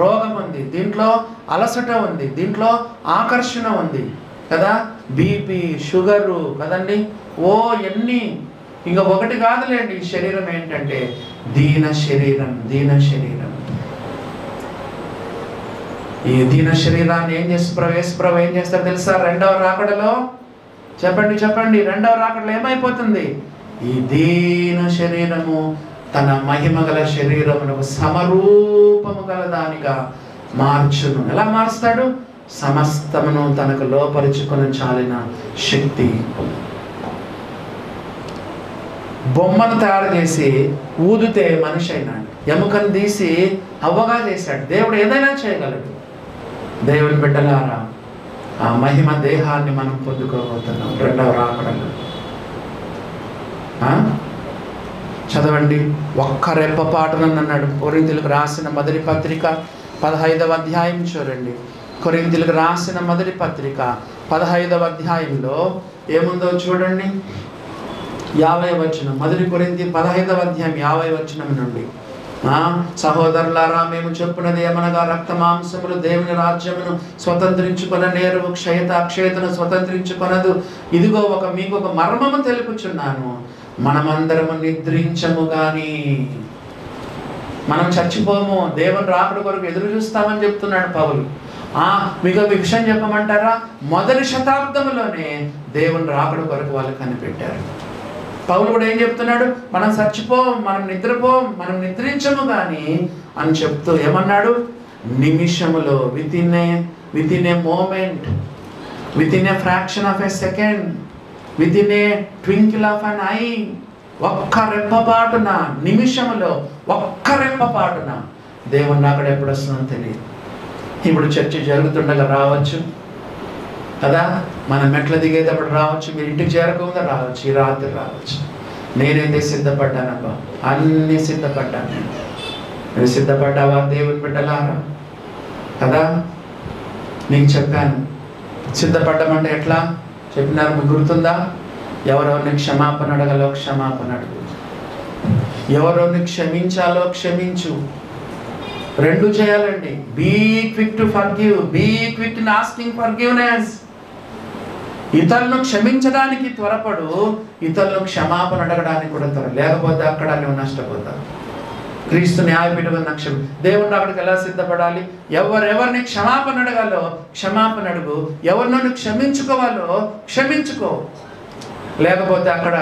రోగం ఉంది, దీంట్లో అలసట ఉంది, దీంట్లో ఆకర్షణ ఉంది కదా, బీపీ, షుగరు కదండి. ఎన్ని ఇంకా ఒకటి కాదులేండి. ఈ శరీరం ఏంటంటే దీన శరీరం. ఈ దీన శరీరాన్ని ఏం చేస్తారు? యేసుప్రభు ఏం చేస్తారు తెలుసా? రెండవ రాకడలో చెప్పండి రెండవ రాకడలో ఏమైపోతుంది? ఈ దీన శరీరము తన మహిమ గల శరీరమునకు సమరూపము గల దానిగా మార్చును. ఎలా మారుస్తాడు? సమస్తమును తనకు లోపరుచుకొని చాలిన శక్తి. బొమ్మను తయారు చేసి ఊదితే మనిషి అయినాడు. ఎముకను తీసి అవ్వగా చేశాడు. దేవుడు ఏదైనా చేయగలడు. దేవుని బిడ్డలారా, ఆ మహిమ దేహాన్ని మనం పొందుకోబోతున్నాం రెండవ రాకడలో. చదవండి, ఒక్క రెప్పపాటున అన్నాడు. కొరింథీయులకు రాసిన మొదటి పత్రిక 15వ అధ్యాయం చూడండి. కొరింథీయులకు రాసిన మొదటి పత్రిక 15వ అధ్యాయంలో ఏముందో చూడండి. 50వ వచనం, మొదటి కొరింథీ 15వ అధ్యాయం 50వ వచనం నుండి. సహోదరులారా, మేము చెప్పున్నది ఏమనగా, రక్త మాంసములు దేవుని రాజ్యమును స్వతంత్రించుకొన నేరు, అక్షయతను స్వతంత్రించుకొనదు. ఇదిగో మీకు ఒక మర్మము తెలుపుచున్నాను, మనమందరము నిద్రించము గాని. మనం చచ్చిపోము, దేవుని రాకడ కొరకు ఎదురు చూస్తామని చెప్తున్నాడు పౌలు. మీకు విషయం చెప్పమంటారా, మొదటి శతాబ్దంలోనే దేవుని రాకడ కొరకు వాళ్ళు కనిపెట్టారు. పౌలు కూడా ఏం చెప్తున్నాడు, మనం చచ్చిపోం, మనం నిద్రపోం, మనం నిద్రించము కానీ అని చెప్తూ ఏమన్నాడు, నిమిషములో within a moment, within a fraction of a second, within a twinkle of an eye, ఒక్క రెప్పపాటున, నిమిషములో ఒక్క రెప్పపాటున దేవుని రాకడ ఎప్పుడు వస్తుందో తెలియదు. ఇప్పుడు చర్చ జరుగుతుండగా రావచ్చు కదా, మన మెట్ల దిగేటప్పుడు రావచ్చు, మీరు ఇంటికి చేరకుండా రావచ్చు, ఈ రాత్రి రావచ్చు. నేనైతే సిద్ధపడ్డానబ్బా, అన్నీ సిద్ధపడ్డాను నేను. నువ్వు సిద్ధపడ్డావా దేవుని బిడ్డలారా? కదా, నీకు చెప్పాను సిద్ధపడ్డామంటే ఎట్లా చెప్పినారు మీకు గుర్తుందా? ఎవరెవరిని క్షమాపణ అడగాలో క్షమాపణ అడుగు, ఎవరెవరిని క్షమించాలో క్షమించు. రెండు చేయాలండి. Be quick to forgive, be quick in asking forgiveness. ఇతరులను క్షమించడానికి త్వరపడు, ఇతరులను క్షమాపణ అడగడానికి కూడా లేకపోతే అక్కడ నువ్వు నష్టపోతావు. క్రీస్తు న్యాయపీఠం నక్షం దేవుని అక్కడికి ఎలా సిద్ధపడాలి? ఎవరెవరిని క్షమాపణ అడగాలో క్షమాపణ అడుగు, ఎవరినో క్షమించుకోవాలో క్షమించుకో, లేకపోతే అక్కడ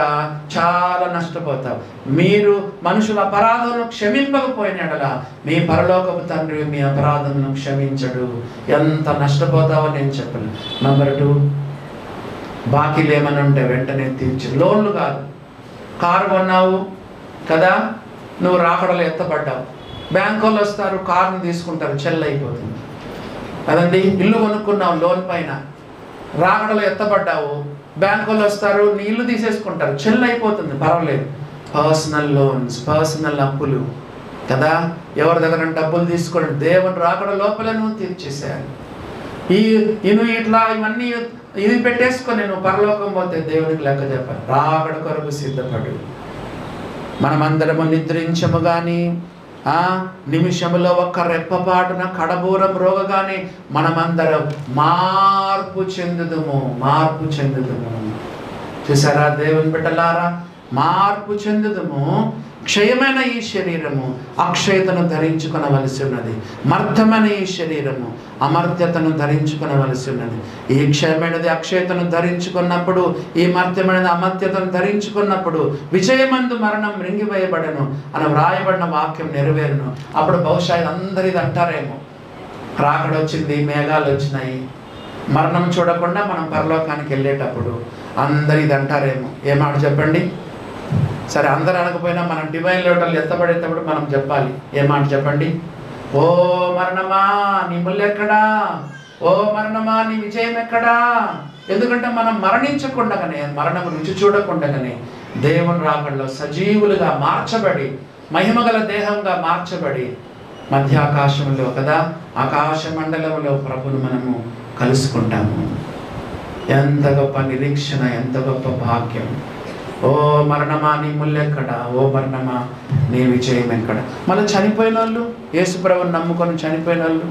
చాలా నష్టపోతావు. మీరు మనుషుల అపరాధములను క్షమింపకపోయినట్లా మీ పరలోకపు తండ్రి మీ అపరాధములను క్షమించడు. ఎంత నష్టపోతావో నేను చెప్పను. నెంబర్ 2, బాకీలు ఏమైనా ఉంటే వెంటనే తీర్చు. లోన్లు కాదు, కారు కొన్నావు కదా, నువ్వు రాకడలో ఎత్తపడ్డావు, బ్యాంకు వాళ్ళు వస్తారు, కారుని తీసుకుంటారు, చెల్లైపోతుంది కదండి. ఇల్లు కొనుక్కున్నావు లోన్ పైన, రాకడలో ఎత్తపడ్డావు, బ్యాంకు వాళ్ళు వస్తారు, నీ ఇల్లు తీసేసుకుంటారు, చెల్లైపోతుంది, పర్వాలేదు. పర్సనల్ లోన్స్, పర్సనల్ అప్పులు కదా, ఎవరి దగ్గర డబ్బులు తీసుకోండి, దేవుని రాకడ లోపలే నువ్వు తీర్చేసేయాలి. నువ్వు ఇట్లా ఇవన్నీ ఇది పెట్టేసుకొని నువ్వు పరలోకం పోతే దేవునికి లెక్క చెప్పాలి. రాకడ కొరకు సిద్ధపడు. మనమందరము నిద్రించము కానీ నిమిషములో ఒక్క రెప్పపాటున కడబూరం రోగగానే మనమందరం మార్పు చెందుదుము. చూసారా దేవుని బిడ్డలారా, మార్పు చెందుదుము. క్షయమైన ఈ శరీరము అక్షయతను ధరించుకొనవలసి ఉన్నది, మర్త్యమైన ఈ శరీరము అమర్త్యతను ధరించుకొనవలసి ఉన్నది. ఈ క్షయమైనది అక్షయతను ధరించుకున్నప్పుడు, ఈ మర్త్యమైనది అమర్త్యతను ధరించుకున్నప్పుడు విజయమందు మరణం మృంగివేయబడను అని వ్రాయబడిన వాక్యం నెరవేరును. అప్పుడు బహుశా అందరిది అంటారేమో, రాకడ వచ్చింది, మేఘాలు వచ్చినాయి, మరణం చూడకుండా మనం పరలోకానికి వెళ్ళేటప్పుడు అందరిది అంటారేమో. ఏమాట చెప్పండి? సరే, అందరు అనకపోయినా మనం డివైన్ లెవెల్ ఎత్తబడేటప్పుడు మనం చెప్పాలి. ఏమాట చెప్పండి? ఓ మరణమా నీ ముళ్ళు ఎక్కడా, ఓ మరణమా నీ విజయం ఎక్కడా? ఎందుకంటే మనం మరణించకుండానే, మరణం రుచి చూడకుండానే దేవుని రాకడలో సజీవులుగా మార్చబడి, మహిమగల దేహంగా మార్చబడి మధ్యాకాశంలో కదా, ఆకాశ మండలంలో ప్రభును మనము కలుసుకుంటాము. ఎంత గొప్ప నిరీక్షణ, ఎంత గొప్ప భాగ్యం. ఓ మరణమా నీ ముళ్ళెక్కడ, ఓ మరణమా నీ విజయం ఎక్కడ? మళ్ళీ చనిపోయిన వాళ్ళు, యేసుప్రభుని నమ్ముకొని చనిపోయిన వాళ్ళు,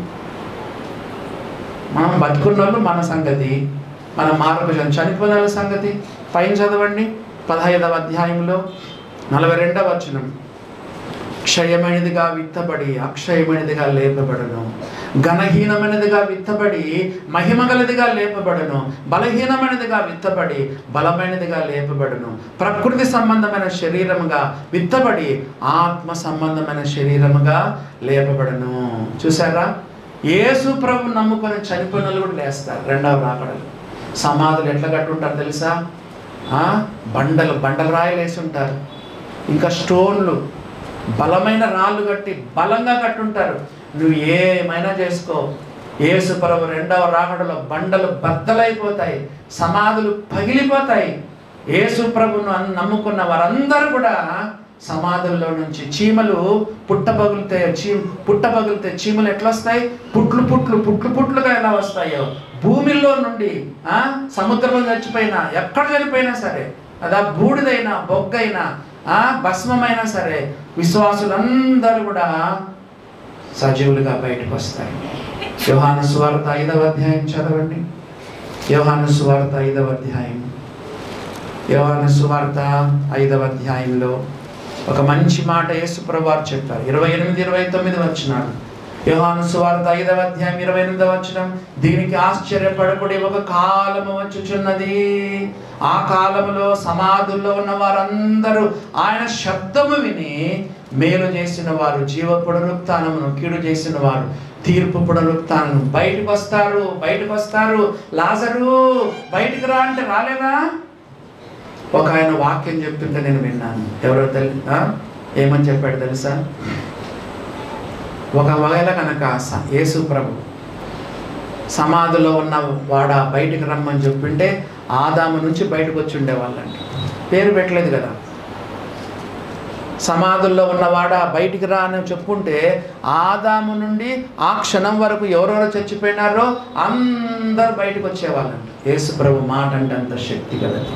మనం బతుకున్న వాళ్ళు మన సంగతి, మన మార్పు చనిపోయిన వాళ్ళ సంగతి. పైన చదవండి 15వ అధ్యాయంలో 42వ వచనం. క్షయమైనదిగా విత్తబడి అక్షయమైనదిగా లేపబడను, ఘనహీనమైనదిగా విత్తబడి మహిమగలదిగా లేపబడను, బలహీనమైనదిగా విత్తబడి బలమైనదిగా లేపబడను, ప్రకృతి సంబంధమైన శరీరముగా విత్తబడి ఆత్మ సంబంధమైన శరీరముగా లేపబడను. చూసారా, యేసు ప్రభు నమ్ముకొని చనిపోయిన వాళ్ళు కూడా లేస్తారు రెండవ రాకడలు. సమాధులు ఎట్లా కట్టుంటారు తెలుసా? బండలు రాయలు వేసి ఉంటారు, ఇంకా స్టోన్లు, బలమైన రాళ్ళు కట్టి బలంగా కట్టుంటారు. నువ్వు ఏమైనా చేసుకో, యేసు ప్రభు రెండవ రాకడలో బండలు బద్దలైపోతాయి, సమాధులు పగిలిపోతాయి. యేసు ప్రభును నమ్ముకున్న వారందరూ కూడా సమాధుల్లో నుంచి చీమలు పుట్టపగిలితే చీమలు ఎట్లా వస్తాయి? పుట్లుగా ఎలా వస్తాయో, భూమిలో నుండి సముద్రంలో చచ్చిపోయినా, ఎక్కడ చనిపోయినా సరే, అదా బూడిదైనా బొగ్గైనా భస్మమైనా సరే, విశ్వాసులందరూ కూడా సజీవులుగా బయటకు వస్తాయి. యోహాను సువార్త 5వ అధ్యాయం చదవండి. యోహాను సువార్త 5వ అధ్యాయం. యోహాను సువార్త 5వ అధ్యాయంలో ఒక మంచి మాట యేసు ప్రభువు చెప్పారు. 28-29 వచనాలు. యోహాను సువార్త 5వ అధ్యాయం 28వ వచనం, దీనికి ఆశ్చర్యపడకుడి, ఒక కాలము వచ్చుచున్నది, ఆ కాలములో సమాధుల్లో ఉన్న వారందరూ ఆయన శబ్దము విని మేలు చేసిన వారు జీవ పునరుత్థానమును, కీడు చేసిన వారు తీర్పు పునరుత్థానము బయటకు వస్తారు. లాజరు బయటికి రా అంటే రాలేదా? ఒక ఆయన వాక్యం చెప్తుంటే నేను విన్నాను. ఎవరో ఏమని చెప్పాడు తెలుసా? ఒకవేళ కనుక యేసు ప్రభు సమాధిలో ఉన్న వాడ బయటికి రమ్మని చెప్పింటే ఆదాము నుంచి బయటకు వచ్చి ఉండేవాళ్ళండి. పేరు పెట్టలేదు కదా. సమాధుల్లో ఉన్నవాడ బయటికి రా అని చెప్పుంటే ఆదాము నుండి ఆ క్షణం వరకు ఎవరెవరు చచ్చిపోయినారో అందరు బయటకు వచ్చేవాళ్ళండి. యేసు ప్రభు మాట అంటే అంత శక్తి కలది.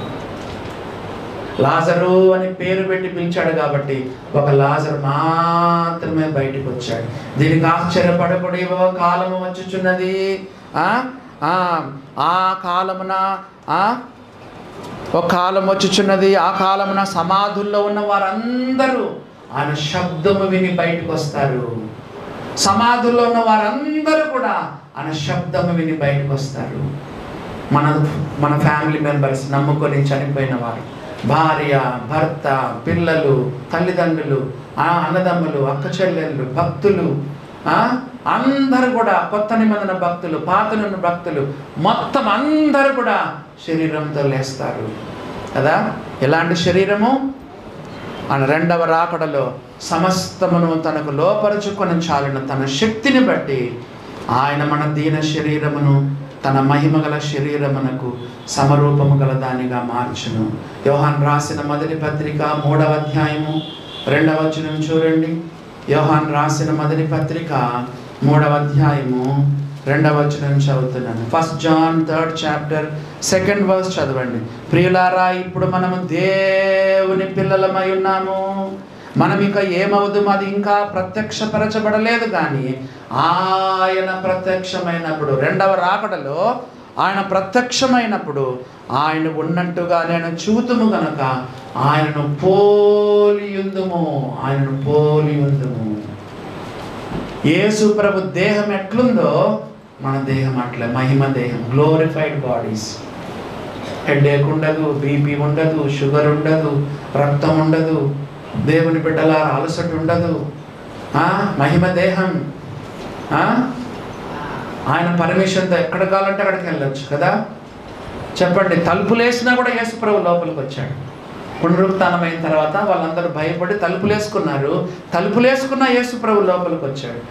లాజరు అని పేరు పెట్టి పిలిచాడు కాబట్టి ఒక లాజరు మాత్రమే బయటకు వచ్చాడు. దీనికి ఆశ్చర్యపడకూడదు, ఒక కాలము వచ్చుచున్నది, ఆ కాలమున ఒక కాలం వచ్చుచున్నది, ఆ కాలమున సమాధుల్లో ఉన్న వారందరూ ఆయన శబ్దము విని బయటకు వస్తారు. సమాధుల్లో ఉన్న వారందరూ కూడా ఆయన శబ్దము విని బయటకు వస్తారు. మన ఫ్యామిలీ మెంబర్స్ నమ్ముకొని చనిపోయిన వారు, భార్య, భర్త, పిల్లలు, తల్లిదండ్రులు, అన్నదమ్ములు, అక్క చెల్లెళ్ళు, భక్తులు, అందరూ కూడా కొత్త నిబంధన భక్తులు, పాత నిబంధన భక్తులు, మొత్తం అందరూ కూడా శరీరంతో లేస్తారు కదా. ఎలాంటి శరీరము? ఆయన రెండవ రాకడలో సమస్తమును తనకు లోపరుచుకొని చాలిన తన శక్తిని బట్టి ఆయన మన దీన శరీరమును తన మహిమగల శరీరమునకు సమరూపము గల దానిగా మార్చును. యోహాను రాసిన మొదటి పత్రిక 3వ అధ్యాయము 2వ వచనం చూడండి. యోహాను రాసిన మొదటి పత్రిక 3వ అధ్యాయము 2వ వచనం చదువుతున్నాను. 1 John 3rd chapter 2nd verse చదవండి. ప్రియులారా, ఇప్పుడు మనము దేవుని పిల్లలమై ఉన్నాము. మనం ఇక ఏమవుదాం అది ఇంకా ప్రత్యక్షపరచబడలేదు, కానీ ఆయన ప్రత్యక్షమైనప్పుడు, రెండవ రాకడలో ఆయన ప్రత్యక్షమైనప్పుడు ఆయన ఉన్నట్టుగా నేను చూతుము గనక ఆయనను పోలియుందుము. యేసు ప్రభు దేహం ఎట్లుందో మన దేహం అట్లే, మహిమ దేహం, గ్లోరిఫైడ్ బాడీస్. హెడేక్ ఉండదు, బీపీ ఉండదు, షుగర్ ఉండదు, రక్తం ఉండదు, దేవుని బిడ్డల అలసట ఉండదు, మహిమ దేహం. ఆయన పర్మిషన్తో ఎక్కడ కావాలంటే అక్కడికి వెళ్ళొచ్చు కదా. చెప్పండి, తలుపులేసినా కూడా యేసు ప్రభు లోపలికి వచ్చాడు. పునరుత్థానమైన తర్వాత వాళ్ళందరూ భయపడి తలుపులేసుకున్నారు. తలుపులేసుకున్న యేసు ప్రభు లోపలికి వచ్చాడు.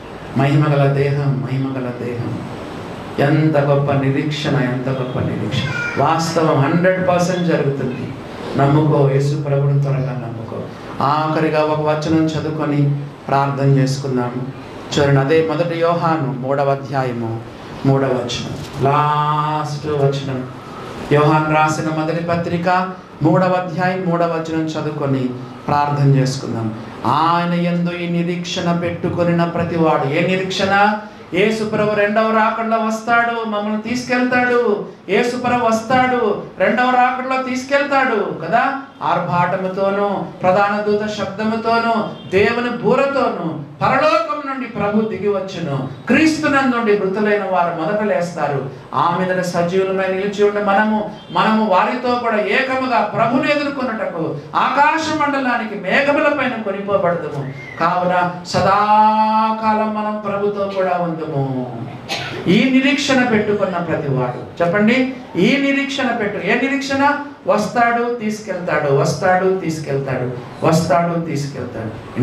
మహిమగల దేహం. ఎంత గొప్ప నిరీక్షణ, వాస్తవం 100% జరుగుతుంది. నమ్ముకో, యేసు ప్రభుని త్వరగా నమ్ముకో. ఆఖరిగా ఒక వచనం చదువుకొని ప్రార్థన చేసుకుందాము. చూడండి, అదే 1 యోహాను 3వ అధ్యాయము 3వ వచనం, లాస్ట్ వచనం. యోహాను రాసిన మొదటి పత్రిక 3వ అధ్యాయం 3వ వచనం చదువుకొని ప్రార్థన చేసుకుందాం. ఆయన యందు ఈ నిరీక్షణ పెట్టుకొనిన ప్రతివాడు. ఏ నిరీక్షణ? యేసు ప్రభు రెండవ రాకడలో వస్తాడు, మమ్మల్ని తీసుకెళ్తాడు. యేసు ప్రభు వస్తాడు, రెండవ రాకడలో తీసుకెళ్తాడు కదా. ఆర్భాటముతోనూ, ప్రధాన దూత శబ్దముతోనూ, దేవుని బూరతోనూ పరలోకం నుండి ప్రభు దిగి వచ్చును. క్రీస్తునందుండి మృతులైన వారు మొదట లేస్తారు. ఆ మీద సజీవులమై నిలిచి ఉండి మనము వారితో కూడా ఏకముగా ప్రభుని ఎదుర్కొనుటకు ఆకాశ మండలానికి మేఘముల పైన కొనిపోబడదుము. కావున సదాకాలం మనం ప్రభుతో కూడా ఉందుము. ఈ నిరీక్షణ పెట్టుకున్న ప్రతివాడు, చెప్పండి, ఈ నిరీక్షణ పెట్టు. ఏ నిరీక్షణ? వస్తాడు, తీసుకెళ్తాడు,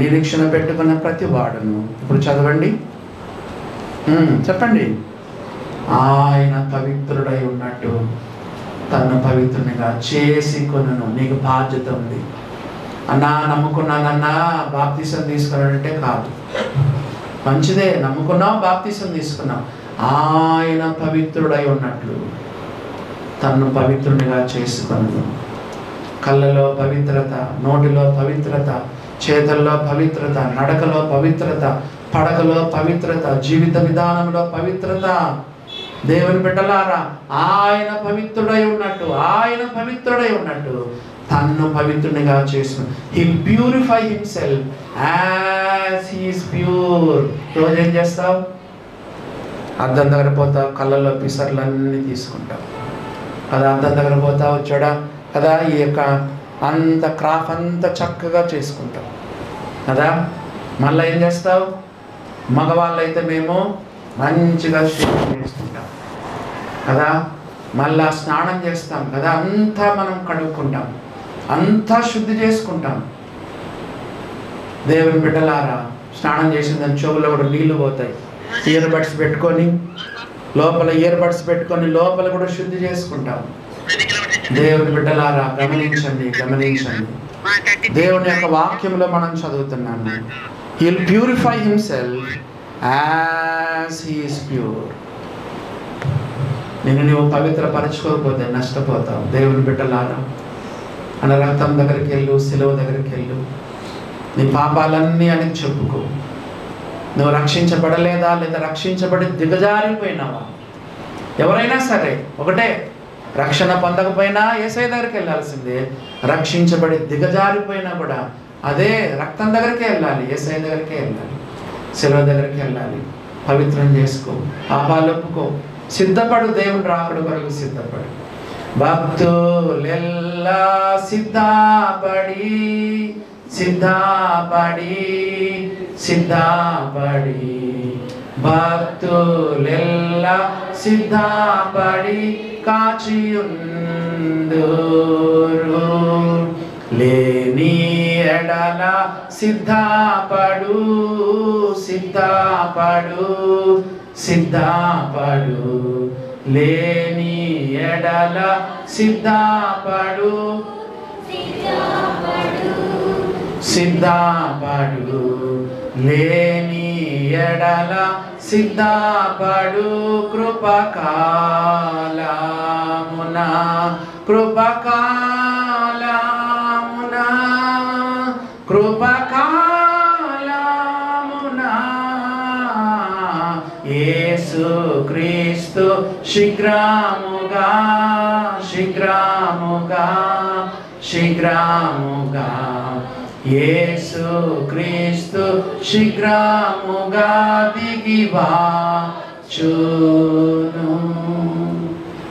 నిరీక్షణ పెట్టుకున్న ప్రతి వాడును. ఇప్పుడు చదవండి, చెప్పండి. ఆయన పవిత్రుడై ఉన్నట్టు తను పవిత్రునిగా చేసి కొనును. నీకు బాధ్యత ఉంది. అన్నా నమ్ముకున్నానన్నా బాప్తిసం తీసుకున్నాడంటే కాదు. మంచిదే, నమ్ముకున్నావు, బాప్తిసం తీసుకున్నావు. ఆయన పవిత్రుడై ఉన్నట్లు తన్ను పవిత్రునిగా చేసుకొను. కళ్ళలో పవిత్రత, నోటిలో పవిత్రత, చేతుల్లో పవిత్రత, నడకలో పవిత్రత, పడకలో పవిత్రత, జీవిత విధానంలో పవిత్రత. దేవుని బిడ్డలారా, ఆయన పవిత్రుడై ఉన్నట్టు తన్ను పవిత్రునిగా చేసుకుని He'll purify himself as he is pure. రోజు ఏం చేస్తావు? అద్దం దగ్గర పోతావు, కళ్ళల్లో పిసర్లన్నీ తీసుకుంటావు కదా. అద్దం దగ్గర పోతావు, చూడ కదా, ఈ యొక్క అంత క్రాఫ్ అంతా చక్కగా చేసుకుంటావు కదా. మళ్ళీ ఏం చేస్తావు? మగవాళ్ళు అయితే మేము మంచిగా శుద్ధి చేసుకుంటాం కదా. మళ్ళా స్నానం చేస్తాం కదా, అంతా మనం కడుక్కుంటాం, అంతా శుద్ధి చేసుకుంటాం. దేవుని బిడ్డలారా, స్నానం చేసిందని చెవుల్లో కూడా నీళ్లు పోతాయి. ఇయర్ బడ్స్ పెట్టుకొని లోపల కూడా శుద్ధి చేసుకుంటాం. దేవుని బిడ్డలారా, గమనించండి. దేవుని యొక్క వాక్యంలో మనం చదువుతున్నాము, He'll purify himself as he is pure. నువ్వు పవిత్రపరచుకోకపోతే నష్టపోతావు. దేవుని బిడ్డలారా, అన్న రక్తం దగ్గరికి వెళ్ళు, సిలువ దగ్గరికి వెళ్ళు, నీ పాపాలన్నీ అని చెప్పుకో. నువ్వు రక్షించబడలేదా, లేదా రక్షించబడి దిగజారిపోయినావా? ఎవరైనా సరే ఒకటే, రక్షణ పొందకపోయినా యేసయ్య దగ్గరికి వెళ్ళాల్సిందే. రక్షించబడి దిగజారిపోయినా కూడా అదే రక్తం దగ్గరికి వెళ్ళాలి, యేసయ్య దగ్గరికి వెళ్ళాలి, సిలువ దగ్గరికి వెళ్ళాలి. పవిత్రం చేసుకో, పాపాలు ఒప్పుకో, సిద్ధపడు. దేవుని రాకడ కొరకు సిద్ధపడు. భక్తులెల్లా సిద్ధపడి భక్తులెల్లా సిద్ధపడి కాచియుందురు. లేని ఎడల సిద్ధపడు లేని ఎడల సిద్ధపడు లేని ఎడల సిద్ధపడు. కృపకాలమున యేసు క్రీస్తు శీఘ్రముగా యేసు క్రీస్తు శీఘ్రముగా దిగివచ్చును.